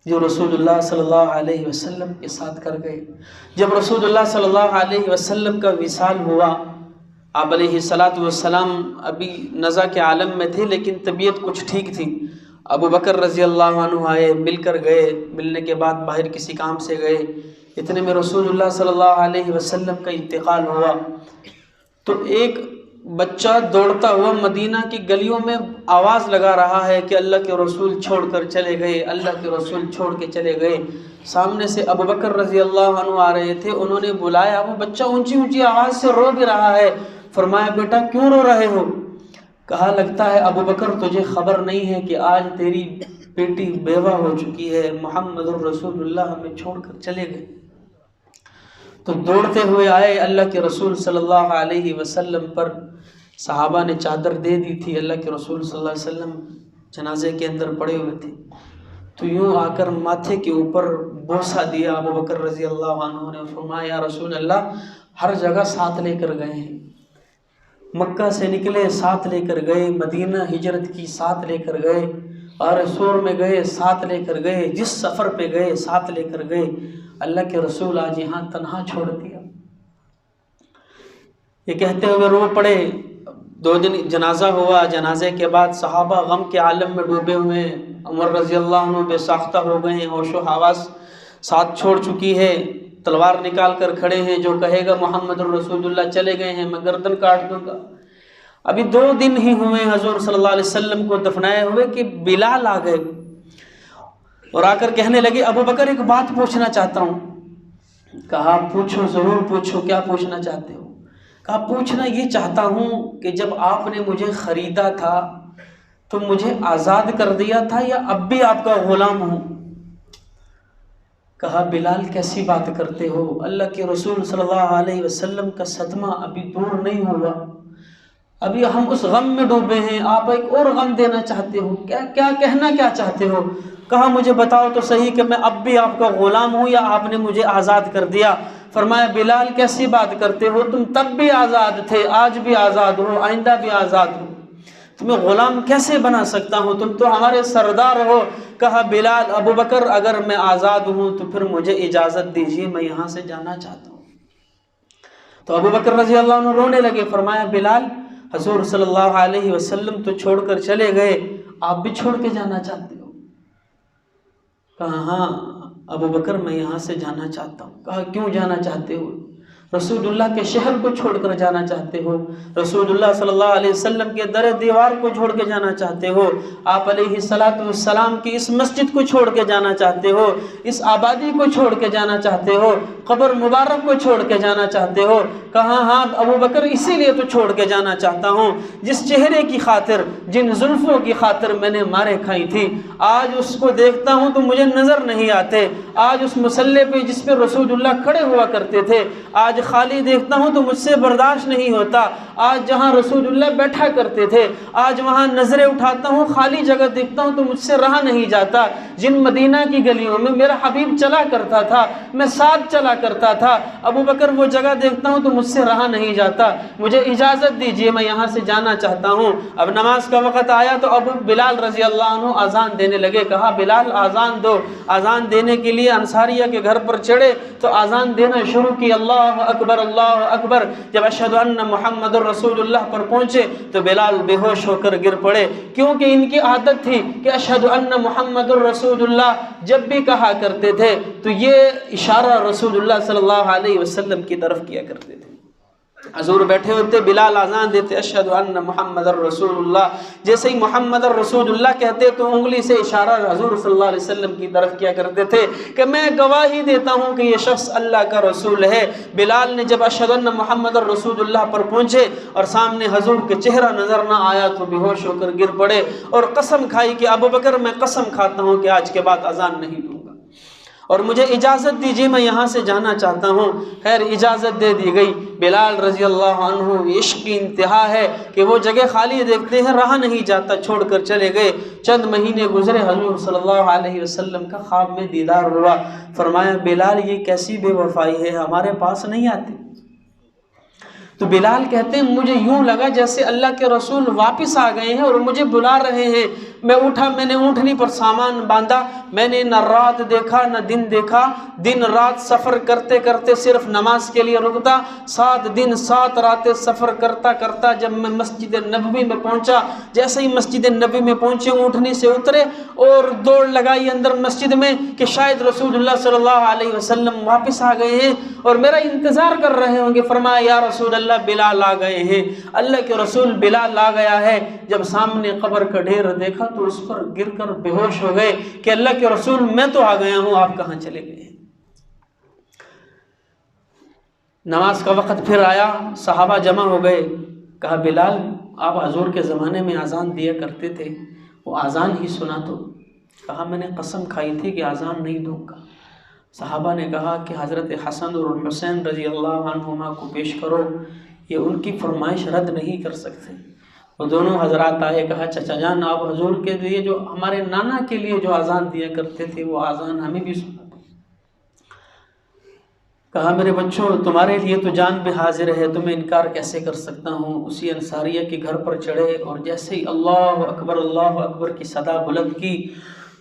جو رسول اللہ صلی اللہ علیہ وسلم کے ساتھ کر گئے۔ جب رسول اللہ صلی اللہ علیہ وسلم کا وصال ہوا، آپ علیہ السلام ابھی نزع کے عالم میں تھے لیکن طبیعت کچھ ٹھیک تھی۔ ابو بکر رضی اللہ عنہ آئے، مل کر گئے، ملنے کے بعد باہر کسی کام سے گئے، اتنے میں رسول اللہ صلی اللہ علیہ وسلم کا انتقال ہوا۔ تو ایک بچہ دوڑتا ہوا مدینہ کی گلیوں میں آواز لگا رہا ہے کہ اللہ کے رسول چھوڑ کر چلے گئے، اللہ کے رسول چھوڑ کے چلے گئے۔ سامنے سے ابو بکر رضی اللہ عنہ آ رہے تھے، انہوں نے بلایا، وہ بچہ اونچی اونچی آواز سے رو بھی رہا ہے۔ فرمایا بیٹا کیوں رو رہے ہو؟ کہا لگتا ہے ابو بکر تجھے خبر نہیں ہے کہ آج تیری بیٹی بیوہ ہو چکی ہے، محمد الرسول اللہ ہمیں چھوڑ کر چلے گئے۔ تو دوڑتے ہوئے آئے، اللہ کے رسول صلی اللہ علیہ وسلم پر صحابہ نے چادر دے دی تھی، اللہ کے رسول صلی اللہ علیہ وسلم جنازے کے اندر پڑے ہوئے تھے، تو یوں آ کر ماتھے کے اوپر بوسہ دیا ابو بکر رضی اللہ عنہ نے، فرمایا یا رسول اللہ ہر جگہ ساتھ لے کر گئے ہیں، مکہ سے نکلے ساتھ لے کر گئے، مدینہ ہجرت کی ساتھ لے کر گئے، اور سور میں گئے ساتھ لے کر گئے، جس سفر پہ گئے ساتھ لے کر گئے، اللہ کے رسول آج یہاں تنہا چھوڑ دیا۔ یہ کہتے ہوئے رو پڑے۔ 2 دن جنازہ ہوا، جنازے کے بعد صحابہ غم کے عالم میں ڈوبے ہوئے ہیں، عمر رضی اللہ عنہ بے ساختہ ہو گئے ہیں، ہوش و حواس ساتھ چھوڑ چکی ہے، تلوار نکال کر کھڑے ہیں، جو کہے گا محمد الرسول اللہ چلے گئے ہیں میں گردن کاٹ دوں گا۔ ابھی 2 دن ہی ہوئے حضور صلی اللہ علیہ وسلم کو دفنائے ہوئے کہ بلال آ گئے اور آ کر کہنے لگے ابو بکر ایک بات پوچھنا چاہتا ہوں۔ کہا پوچھو، ضرور پوچھو، کیا پوچھنا چاہتے ہو؟ کہا پوچھنا یہ چاہتا ہوں کہ جب آپ نے مجھے خریدا تھا تو مجھے آزاد کر دیا تھا یا اب بھی آپ کا غلام ہوں؟ کہا بلال کیسی بات کرتے ہو، اللہ کے رسول صلی اللہ علیہ وسلم کا صدمہ ابھی دور نہیں ہوا، ابھی ہم اس غم میں ڈوبے ہیں، آپ ایک اور غم دینا چاہتے ہو، کیا کہنا کیا چاہتے ہو؟ کہا مجھے بتاؤ تو صحیح کہ میں اب بھی آپ کا غلام ہوں یا آپ نے مجھے آزاد کر دیا؟ فرمایا بلال کیسی بات کرتے ہو، تم تب بھی آزاد تھے، آج بھی آزاد ہو، آئندہ بھی آزاد ہو، تمہیں غلام کیسے بنا سکتا ہوں، تم تو ہمارے سردار ہو۔ کہا بلال ابو بکر اگر میں آزاد ہوں تو پھر مجھے اجازت دیجیے، میں یہاں سے جانا چاہتا ہوں۔ تو ابو بکر رضی اللہ عنہ رونے لگے۔ فرمایا بلال حضور صلی اللہ علیہ وسلم تو چھوڑ کر چلے گئے، آپ بھی چھوڑ کے جانا چاہتے ہو؟ کہا ہاں ابو بکر میں یہاں سے جانا چاہتا ہوں۔ کہا کیوں جانا چاہتے ہو؟ رسول اللہ کے شہر کو چھوڑ کر جانا چاہتے ہو، رسول اللہ صلی اللہ علیہ وسلم کے در دیوار کو چھوڑ کے جانا چاہتے ہو، آپ علیہ السلام کی اس مسجد کو چھوڑ کے جانا چاہتے ہو، اس آبادی کو چھوڑ کے جانا چاہتے ہو، قبر مبارک کو چھوڑ کے جانا چاہتے ہو؟ کہا ہاں ابو بکر اسی لیے تو چھوڑ کے جانا چاہتا ہوں، جس چہرے کی خاطر، جن زلفوں کی خاطر میں نے مارے کھائی تھی، آج اس کو دیکھتا ہوں تو مجھے نظر نہیں آتے، آج اس مصلی پہ جس پہ رسول اللہ کھڑے ہوا کرتے تھے آج خالی دیکھتا ہوں تو مجھ سے برداشت نہیں ہوتا، آج جہاں رسول اللہ بیٹھا کرتے تھے آج وہاں نظریں اٹھاتا ہوں، خالی جگہ دیکھتا ہوں تو مجھ سے رہا نہیں جاتا، جن مدینہ کی گلیوں میں میرا حبیب چلا کرتا تھا میں ساتھ چلا کرتا تھا، ابو بکر وہ جگہ دیکھتا ہوں تو مجھ سے رہا نہیں جاتا، مجھے اجازت دیجیے میں یہاں سے جانا چاہتا ہوں۔ اب نماز کا وقت آیا تو ابو بلال رضی اللہ عنہ اذان دینے لگے۔ کہا بلال اذان دو۔ اذان دینے کے لیے انصاریہ کے گھر پر چڑھے تو اذان دینا شروع کی، اللہ اکبر اللہ اکبر۔ جب اشہد ان محمد الرسول اللہ پر پہنچے تو بلال بے ہوش ہو کر گر پڑے، کیونکہ ان کی عادت تھی کہ اشہد ان محمد الرسول اللہ جب بھی کہا کرتے تھے تو یہ اشارہ رسول اللہ صلی اللہ علیہ وسلم کی طرف کیا کرتے تھے۔ حضور بیٹھے ہوتے، بلال اذان دیتے اشہد ان محمد الرسول اللہ، جیسے ہی محمد الرسول اللہ کہتے تو انگلی سے اشارہ حضور صلی اللہ علیہ وسلم کی طرف کیا کرتے تھے کہ میں گواہی دیتا ہوں کہ یہ شخص اللہ کا رسول ہے۔ بلال نے جب اشہد ان محمد الرسول اللہ پر پہنچے اور سامنے حضور کے چہرہ نظر نہ آیا تو بے ہوش ہو کر گر پڑے اور قسم کھائی کہ ابو بکر میں قسم کھاتا ہوں کہ آج کے بعد اذان نہیں دوں گا۔ اور مجھے اجازت دیجیے میں یہاں سے جانا چاہتا ہوں۔ خیر اجازت دے دی گئی۔ بلال رضی اللہ عنہ عشق کی انتہا ہے کہ وہ جگہ خالی دیکھتے ہیں، رہا نہیں جاتا، چھوڑ کر چلے گئے۔ چند مہینے گزرے، حضور صلی اللہ علیہ وسلم کا خواب میں دیدار ہوا۔ فرمایا بلال یہ کیسی بے وفائی ہے، ہمارے پاس نہیں آتی؟ تو بلال کہتے ہیں مجھے یوں لگا جیسے اللہ کے رسول واپس آ گئے ہیں اور مجھے بلا رہے ہیں۔ میں اٹھا، میں نے اونٹنی پر سامان باندھا، میں نے نہ رات دیکھا نہ دن دیکھا، دن رات سفر کرتے کرتے صرف نماز کے لیے رکتا، 7 دن 7 راتیں سفر کرتا کرتا جب میں مسجد نبوی میں پہنچا، جیسے ہی مسجد نبوی میں پہنچے اونٹنی سے اترے اور دوڑ لگائی اندر مسجد میں کہ شاید رسول اللہ صلی اللہ علیہ وسلم واپس آ گئے ہیں اور میرا انتظار کر رہے ہوں گے۔ فرمایا یا رسول اللہ بلال آ گئے ہیں، اللہ کے رسول بلال آ گیا ہے۔ جب سامنے قبر کا ڈھیر دیکھا تو اس پر گر کر بے ہوش ہو گئے کہ اللہ کے رسول میں تو آ گیا ہوں، آپ کہاں چلے گئے ہیں؟ نماز کا وقت پھر آیا، صحابہ جمع ہو گئے۔ کہا بلال آپ حضور کے زمانے میں اذان دیا کرتے تھے، وہ اذان ہی سنا تو۔ کہا میں نے قسم کھائی تھی کہ اذان نہیں دوں گا۔ صحابہ نے کہا کہ حضرت حسن اور حسین رضی اللہ عنہما کو پیش کرو، یہ ان کی فرمائش رد نہیں کر سکتے۔ وہ دونوں حضرات آئے، کہا چچا جان آپ حضور کے لیے جو ہمارے نانا کے لیے جو اذان دیا کرتے تھے وہ اذان ہمیں بھی سنا دو۔ کہا میرے بچوں تمہارے لیے تو جان بھی حاضر ہے، تمہیں انکار کیسے کر سکتا ہوں۔ اسی انصاریہ کے گھر پر چڑھے اور جیسے ہی اللہ اکبر کی صدا بلند کی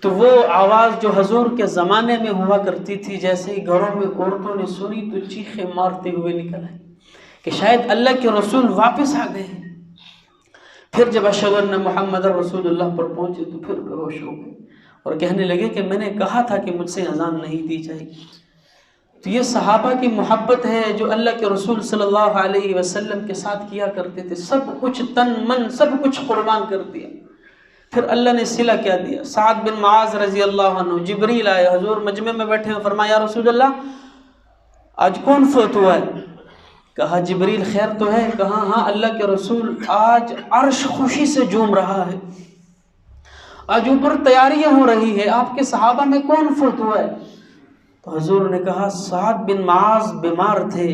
تو وہ آواز جو حضور کے زمانے میں ہوا کرتی تھی، جیسے ہی گھروں میں عورتوں نے سنی تو چیخیں مارتے ہوئے نکل آئے کہ شاید اللہ کے رسول واپس آ گئے ہیں۔ پھر جب اشہد ان محمد رسول اللہ پر پہنچے تو پھر بے ہوش ہو گئے اور کہنے لگے کہ میں نے کہا تھا کہ مجھ سے اذان نہیں دی جائے گی۔ تو یہ صحابہ کی محبت ہے جو اللہ کے رسول صلی اللہ علیہ وسلم کے ساتھ کیا کرتے تھے، سب کچھ تن من سب کچھ قربان کر دیا۔ پھر اللہ نے صلہ کیا دیا۔ سعد بن معاذ رضی اللہ عنہ، جبریل آئے، حضور مجمع میں بیٹھے ہیں، فرمایا یا رسول اللہ آج کون فوت ہوا ہے؟ کہا جبریل خیر تو ہے؟ کہا ہاں اللہ کے رسول آج عرش خوشی سے جھوم رہا ہے، آج اوپر تیاریاں ہو رہی ہے، آپ کے صحابہ میں کون فوت ہوا ہے؟ تو حضور نے کہا سعد بن معاذ بیمار تھے،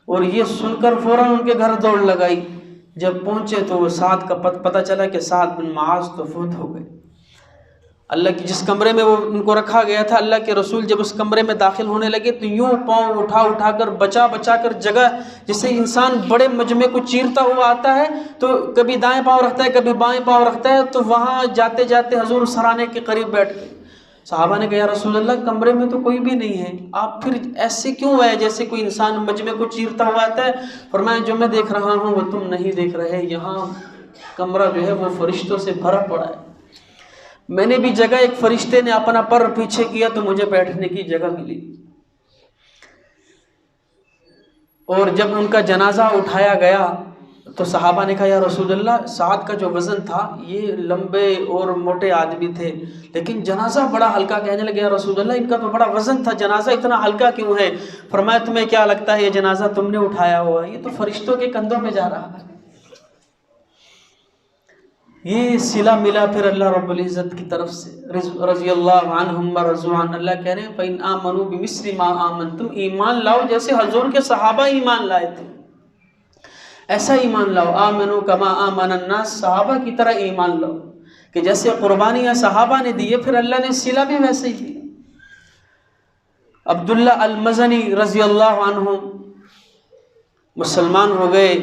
اور یہ سن کر فوراً ان کے گھر دوڑ لگائی۔ جب پہنچے تو وہ سعد کا پتہ چلا کہ سعد بن معاذ تو فوت ہو گئے۔ اللہ کی جس کمرے میں وہ ان کو رکھا گیا تھا، اللہ کے رسول جب اس کمرے میں داخل ہونے لگے تو یوں پاؤں اٹھا کر بچا کر جگہ، جسے انسان بڑے مجمع کو چیرتا ہوا آتا ہے تو کبھی دائیں پاؤں رکھتا ہے کبھی بائیں پاؤں رکھتا ہے، تو وہاں جاتے جاتے حضور سرانے کے قریب بیٹھ گئے۔ صحابہ نے کہا یا رسول اللہ کمرے میں تو کوئی بھی نہیں ہے، آپ پھر ایسے کیوں ہے جیسے کوئی انسان مجمع کو چیرتا ہوا آتا ہے؟ فرمایا جو میں دیکھ رہا ہوں وہ تم نہیں دیکھ رہے، یہاں کمرہ جو ہے وہ فرشتوں سے بھرا پڑا ہے۔ میں نے بھی جگہ، ایک فرشتے نے اپنا پر پیچھے کیا تو مجھے بیٹھنے کی جگہ ملی۔ اور جب ان کا جنازہ اٹھایا گیا تو صحابہ نے کہا یا رسول اللہ سعد کا جو وزن تھا، یہ لمبے اور موٹے آدمی تھے لیکن جنازہ بڑا ہلکا، کہنے لگے یا رسول اللہ ان کا تو بڑا وزن تھا، جنازہ اتنا ہلکا کیوں ہے؟ فرمایا تمہیں کیا لگتا ہے یہ جنازہ تم نے اٹھایا ہوا ہے؟ یہ تو فرشتوں کے کندھوں میں جا رہا ہے۔ یہ صلہ ملا پھر اللہ رب العزت کی طرف سے، رضی اللہ عنہم ورضوا عنہ، اللہ کہہ رہے ہیں فَإِنْ آمَنُوا بِمِثْلِ مَا آمَنْتُمْ، ایمان لاؤ جیسے حضور کے صحابہ ایمان لائے تھے، ایسا ایمان لاؤ۔ آمنوا کما آمن الناس، صحابہ کی طرح ایمان لاؤ کہ جیسے قربانیاں صحابہ نے دیے پھر اللہ نے صلہ بھی ویسے ہی دیا۔ عبداللہ المزنی رضی اللہ عنہ مسلمان ہو گئے۔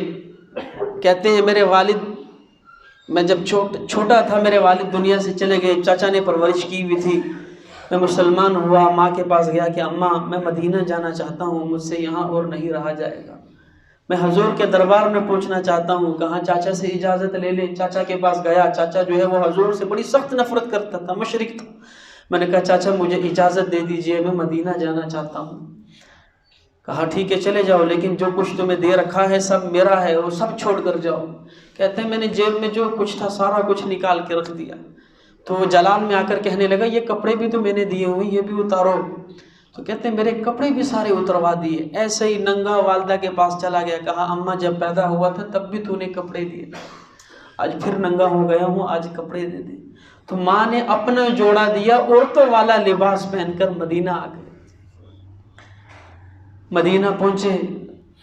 کہتے ہیں میرے والد، میں جب چھوٹا تھا میرے والد دنیا سے چلے گئے، چاچا نے پرورش کی ہوئی تھی، میں مسلمان ہوا، ماں کے پاس گیا کہ اماں میں مدینہ جانا چاہتا ہوں، مجھ سے یہاں اور نہیں رہا جائے گا، میں حضور کے دربار میں پہنچنا چاہتا ہوں۔ کہاں چاچا سے اجازت لے لیں۔ چاچا کے پاس گیا، چاچا جو ہے وہ حضور سے بڑی سخت نفرت کرتا تھا، مشرک تھا۔ میں نے کہا چاچا مجھے اجازت دے دیجئے، میں مدینہ جانا چاہتا ہوں۔ کہا ٹھیک ہے چلے جاؤ، لیکن جو کچھ تمہیں دے رکھا ہے سب میرا ہے، وہ سب چھوڑ کر جاؤ۔ کہتے ہیں میں نے جیب میں جو کچھ تھا سارا کچھ نکال کے رکھ دیا۔ تو وہ جلال میں آ کر کہنے لگا یہ کپڑے بھی تو میں نے دیے ہوئے، یہ بھی اتارو۔ تو کہتے ہیں میرے کپڑے بھی سارے اتروا دیے۔ ایسے ہی ننگا والدہ کے پاس چلا گیا، کہا اماں جب پیدا ہوا تھا تب بھی تو نے کپڑے دیے۔ آج پھر ننگا ہو گیا ہوں، آج کپڑے دے دیں۔ تو ماں نے اپنا جوڑا دیا، عورتوں والا لباس پہن کر مدینہ آ گئے۔ مدینہ پہنچے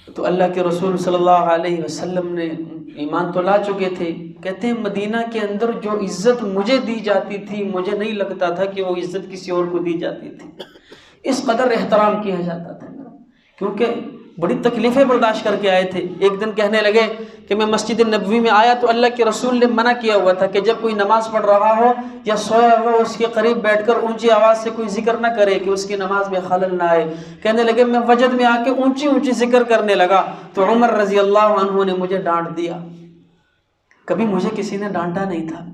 تو اللہ کے رسول صلی اللہ علیہ وسلم نے ایمان تو لا چکے تھے، کہتے ہیں مدینہ کے اندر جو عزت مجھے دی جاتی تھی مجھے نہیں لگتا تھا کہ وہ عزت کسی اور کو دی جاتی تھی، اس قدر احترام کیا جاتا تھا میرا، کیونکہ بڑی تکلیفیں برداشت کر کے آئے تھے۔ ایک دن کہنے لگے کہ میں مسجد نبوی میں آیا تو اللہ کے رسول نے منع کیا ہوا تھا کہ جب کوئی نماز پڑھ رہا ہو یا سویا ہو اس کے قریب بیٹھ کر اونچی آواز سے کوئی ذکر نہ کرے کہ اس کی نماز میں خلل نہ آئے۔ کہنے لگے میں وجد میں آ کے اونچی اونچی ذکر کرنے لگا تو عمر رضی اللہ عنہ نے مجھے ڈانٹ دیا۔ کبھی مجھے کسی نے ڈانٹا نہیں تھا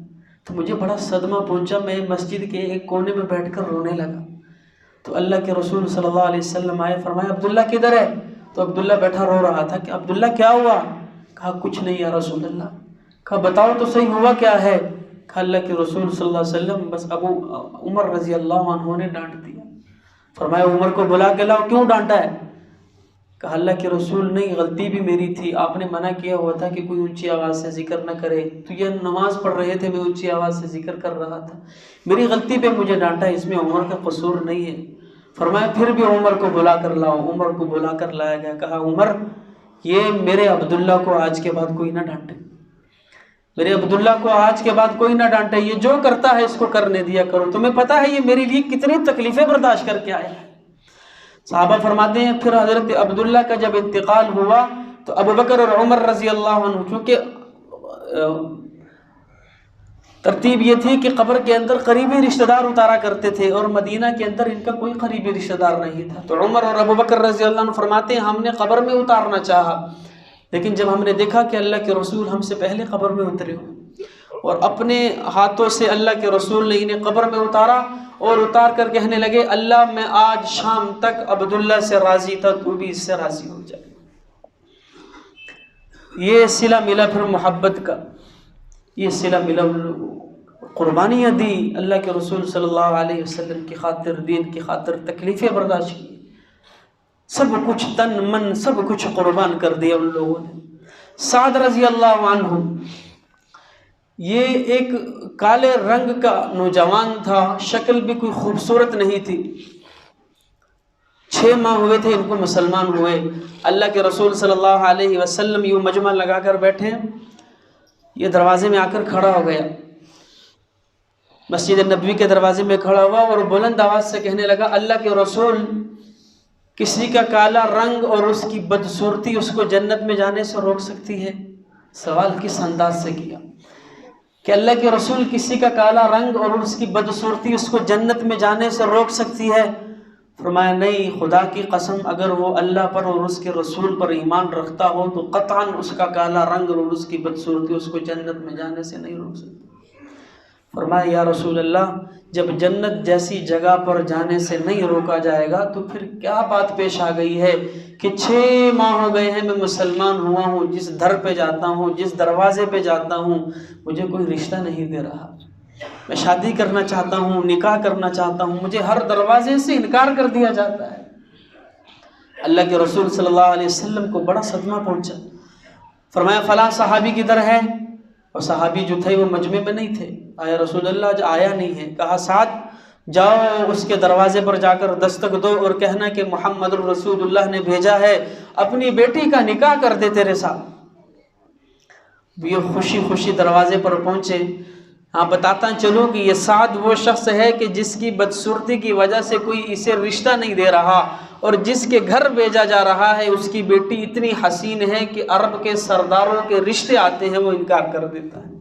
تو مجھے بڑا صدمہ پہنچا، میں مسجد کے ایک کونے میں بیٹھ کر رونے لگا۔ تو اللہ کے رسول صلی اللہ علیہ وسلم آئے، فرمایا عبداللہ کدھر ہے؟ تو عبداللہ بیٹھا رو رہا تھا کہ عبداللہ کیا ہوا؟ کہا کچھ نہیں یا رسول اللہ۔ کہا بتاؤ تو صحیح ہوا کیا ہے؟ کہا اللہ کے رسول صلی اللہ علیہ وسلم بس عمر رضی اللہ عنہ نے ڈانٹ دیا۔ فرمایا عمر کو بلا کے لاؤ، کیوں ڈانٹا ہے؟ کہا اللہ کے رسول نہیں، غلطی بھی میری تھی، آپ نے منع کیا ہوا تھا کہ کوئی اونچی آواز سے ذکر نہ کرے، تو یہ نماز پڑھ رہے تھے میں اونچی آواز سے ذکر کر رہا تھا، میری غلطی پہ مجھے ڈانٹا، اس میں عمر کا قصور نہیں ہے۔ فرمایا پھر بھی عمر کو بلا کر لاؤ۔ عمر کو بلا کر لایا گیا۔ کہا عمر یہ میرے عبداللہ کو آج کے بعد کوئی نہ ڈانٹے، میرے عبداللہ کو آج کے بعد کوئی نہ ڈانٹے، یہ جو کرتا ہے اس کو کرنے دیا کرو، تمہیں پتہ ہے یہ میرے لیے کتنی تکلیفیں برداشت کر کے آیا ہے۔ صحابہ فرماتے ہیں پھر حضرت عبداللہ کا جب انتقال ہوا تو ابوبکر اور عمر رضی اللہ عنہ، کیونکہ ترتیب یہ تھی کہ قبر کے اندر قریبی رشتہ دار اتارا کرتے تھے اور مدینہ کے اندر ان کا کوئی قریبی رشتہ دار نہیں تھا، تو عمر اور ابوبکر رضی اللہ عنہ فرماتے ہیں ہم نے قبر میں اتارنا چاہا، لیکن جب ہم نے دیکھا کہ اللہ کے رسول ہم سے پہلے قبر میں اترے ہو اور اپنے ہاتھوں سے اللہ کے رسول نے انہیں قبر میں اتارا اور اتار کر کہنے لگے اللہ میں آج شام تک عبداللہ سے راضی تھا، تو بھی اس سے راضی ہو جائے۔ یہ صلہ ملا پھر محبت کا، یہ صلہ ملا قربانیاں دی اللہ کے رسول صلی اللہ علیہ وسلم کی خاطر، دین کی خاطر تکلیفیں برداشت کی، سب کچھ تن من سب کچھ قربان کر دیا ان لوگوں نے۔ سعد رضی اللہ عنہ یہ ایک کالے رنگ کا نوجوان تھا، شکل بھی کوئی خوبصورت نہیں تھی، 6 ماہ ہوئے تھے ان کو مسلمان ہوئے۔ اللہ کے رسول صلی اللہ علیہ وسلم یوں مجمع لگا کر بیٹھے، یہ دروازے میں آ کر کھڑا ہو گیا، مسجد نبوی کے دروازے میں کھڑا ہوا اور بلند آواز سے کہنے لگا اللہ کے رسول کسی کا کالا رنگ اور اس کی بدصورتی اس کو جنت میں جانے سے روک سکتی ہے؟ سوال کس انداز سے کیا کہ اللہ کے رسول کسی کا کالا رنگ اور اس کی بدصورتی اس کو جنت میں جانے سے روک سکتی ہے؟ فرمایا نہیں، خدا کی قسم اگر وہ اللہ پر اور اس کے رسول پر ایمان رکھتا ہو تو قطعاً اس کا کالا رنگ اور اس کی بدصورتی اس کو جنت میں جانے سے نہیں روک سکتی۔ فرمایا یا رسول اللہ جب جنت جیسی جگہ پر جانے سے نہیں روکا جائے گا تو پھر کیا بات پیش آ گئی ہے کہ 6 ماہ ہو گئے ہیں میں مسلمان ہوا ہوں، جس گھر پہ جاتا ہوں جس دروازے پہ جاتا ہوں مجھے کوئی رشتہ نہیں دے رہا، میں شادی کرنا چاہتا ہوں، نکاح کرنا چاہتا ہوں، مجھے ہر دروازے سے انکار کر دیا جاتا ہے۔ اللہ کے رسول صلی اللہ علیہ وسلم کو بڑا صدمہ پہنچا، فرمایا فلاں صحابی کدھر ہے؟ اور صحابی جو تھے وہ مجمع میں نہیں تھے، آیا رسول اللہ جو آیا نہیں ہے، کہا سعد جاؤ اس کے دروازے پر جا کر دستک دو اور کہنا کہ محمد الرسول اللہ نے بھیجا ہے، اپنی بیٹی کا نکاح کر دے تیرے ساتھ۔ یہ خوشی خوشی دروازے پر پہنچے۔ ہاں بتاتا چلوں کہ یہ سعد وہ شخص ہے کہ جس کی بدصورتی کی وجہ سے کوئی اسے رشتہ نہیں دے رہا اور جس کے گھر بھیجا جا رہا ہے اس کی بیٹی اتنی حسین ہے کہ عرب کے سرداروں کے رشتے آتے ہیں وہ انکار کر دیتا ہے۔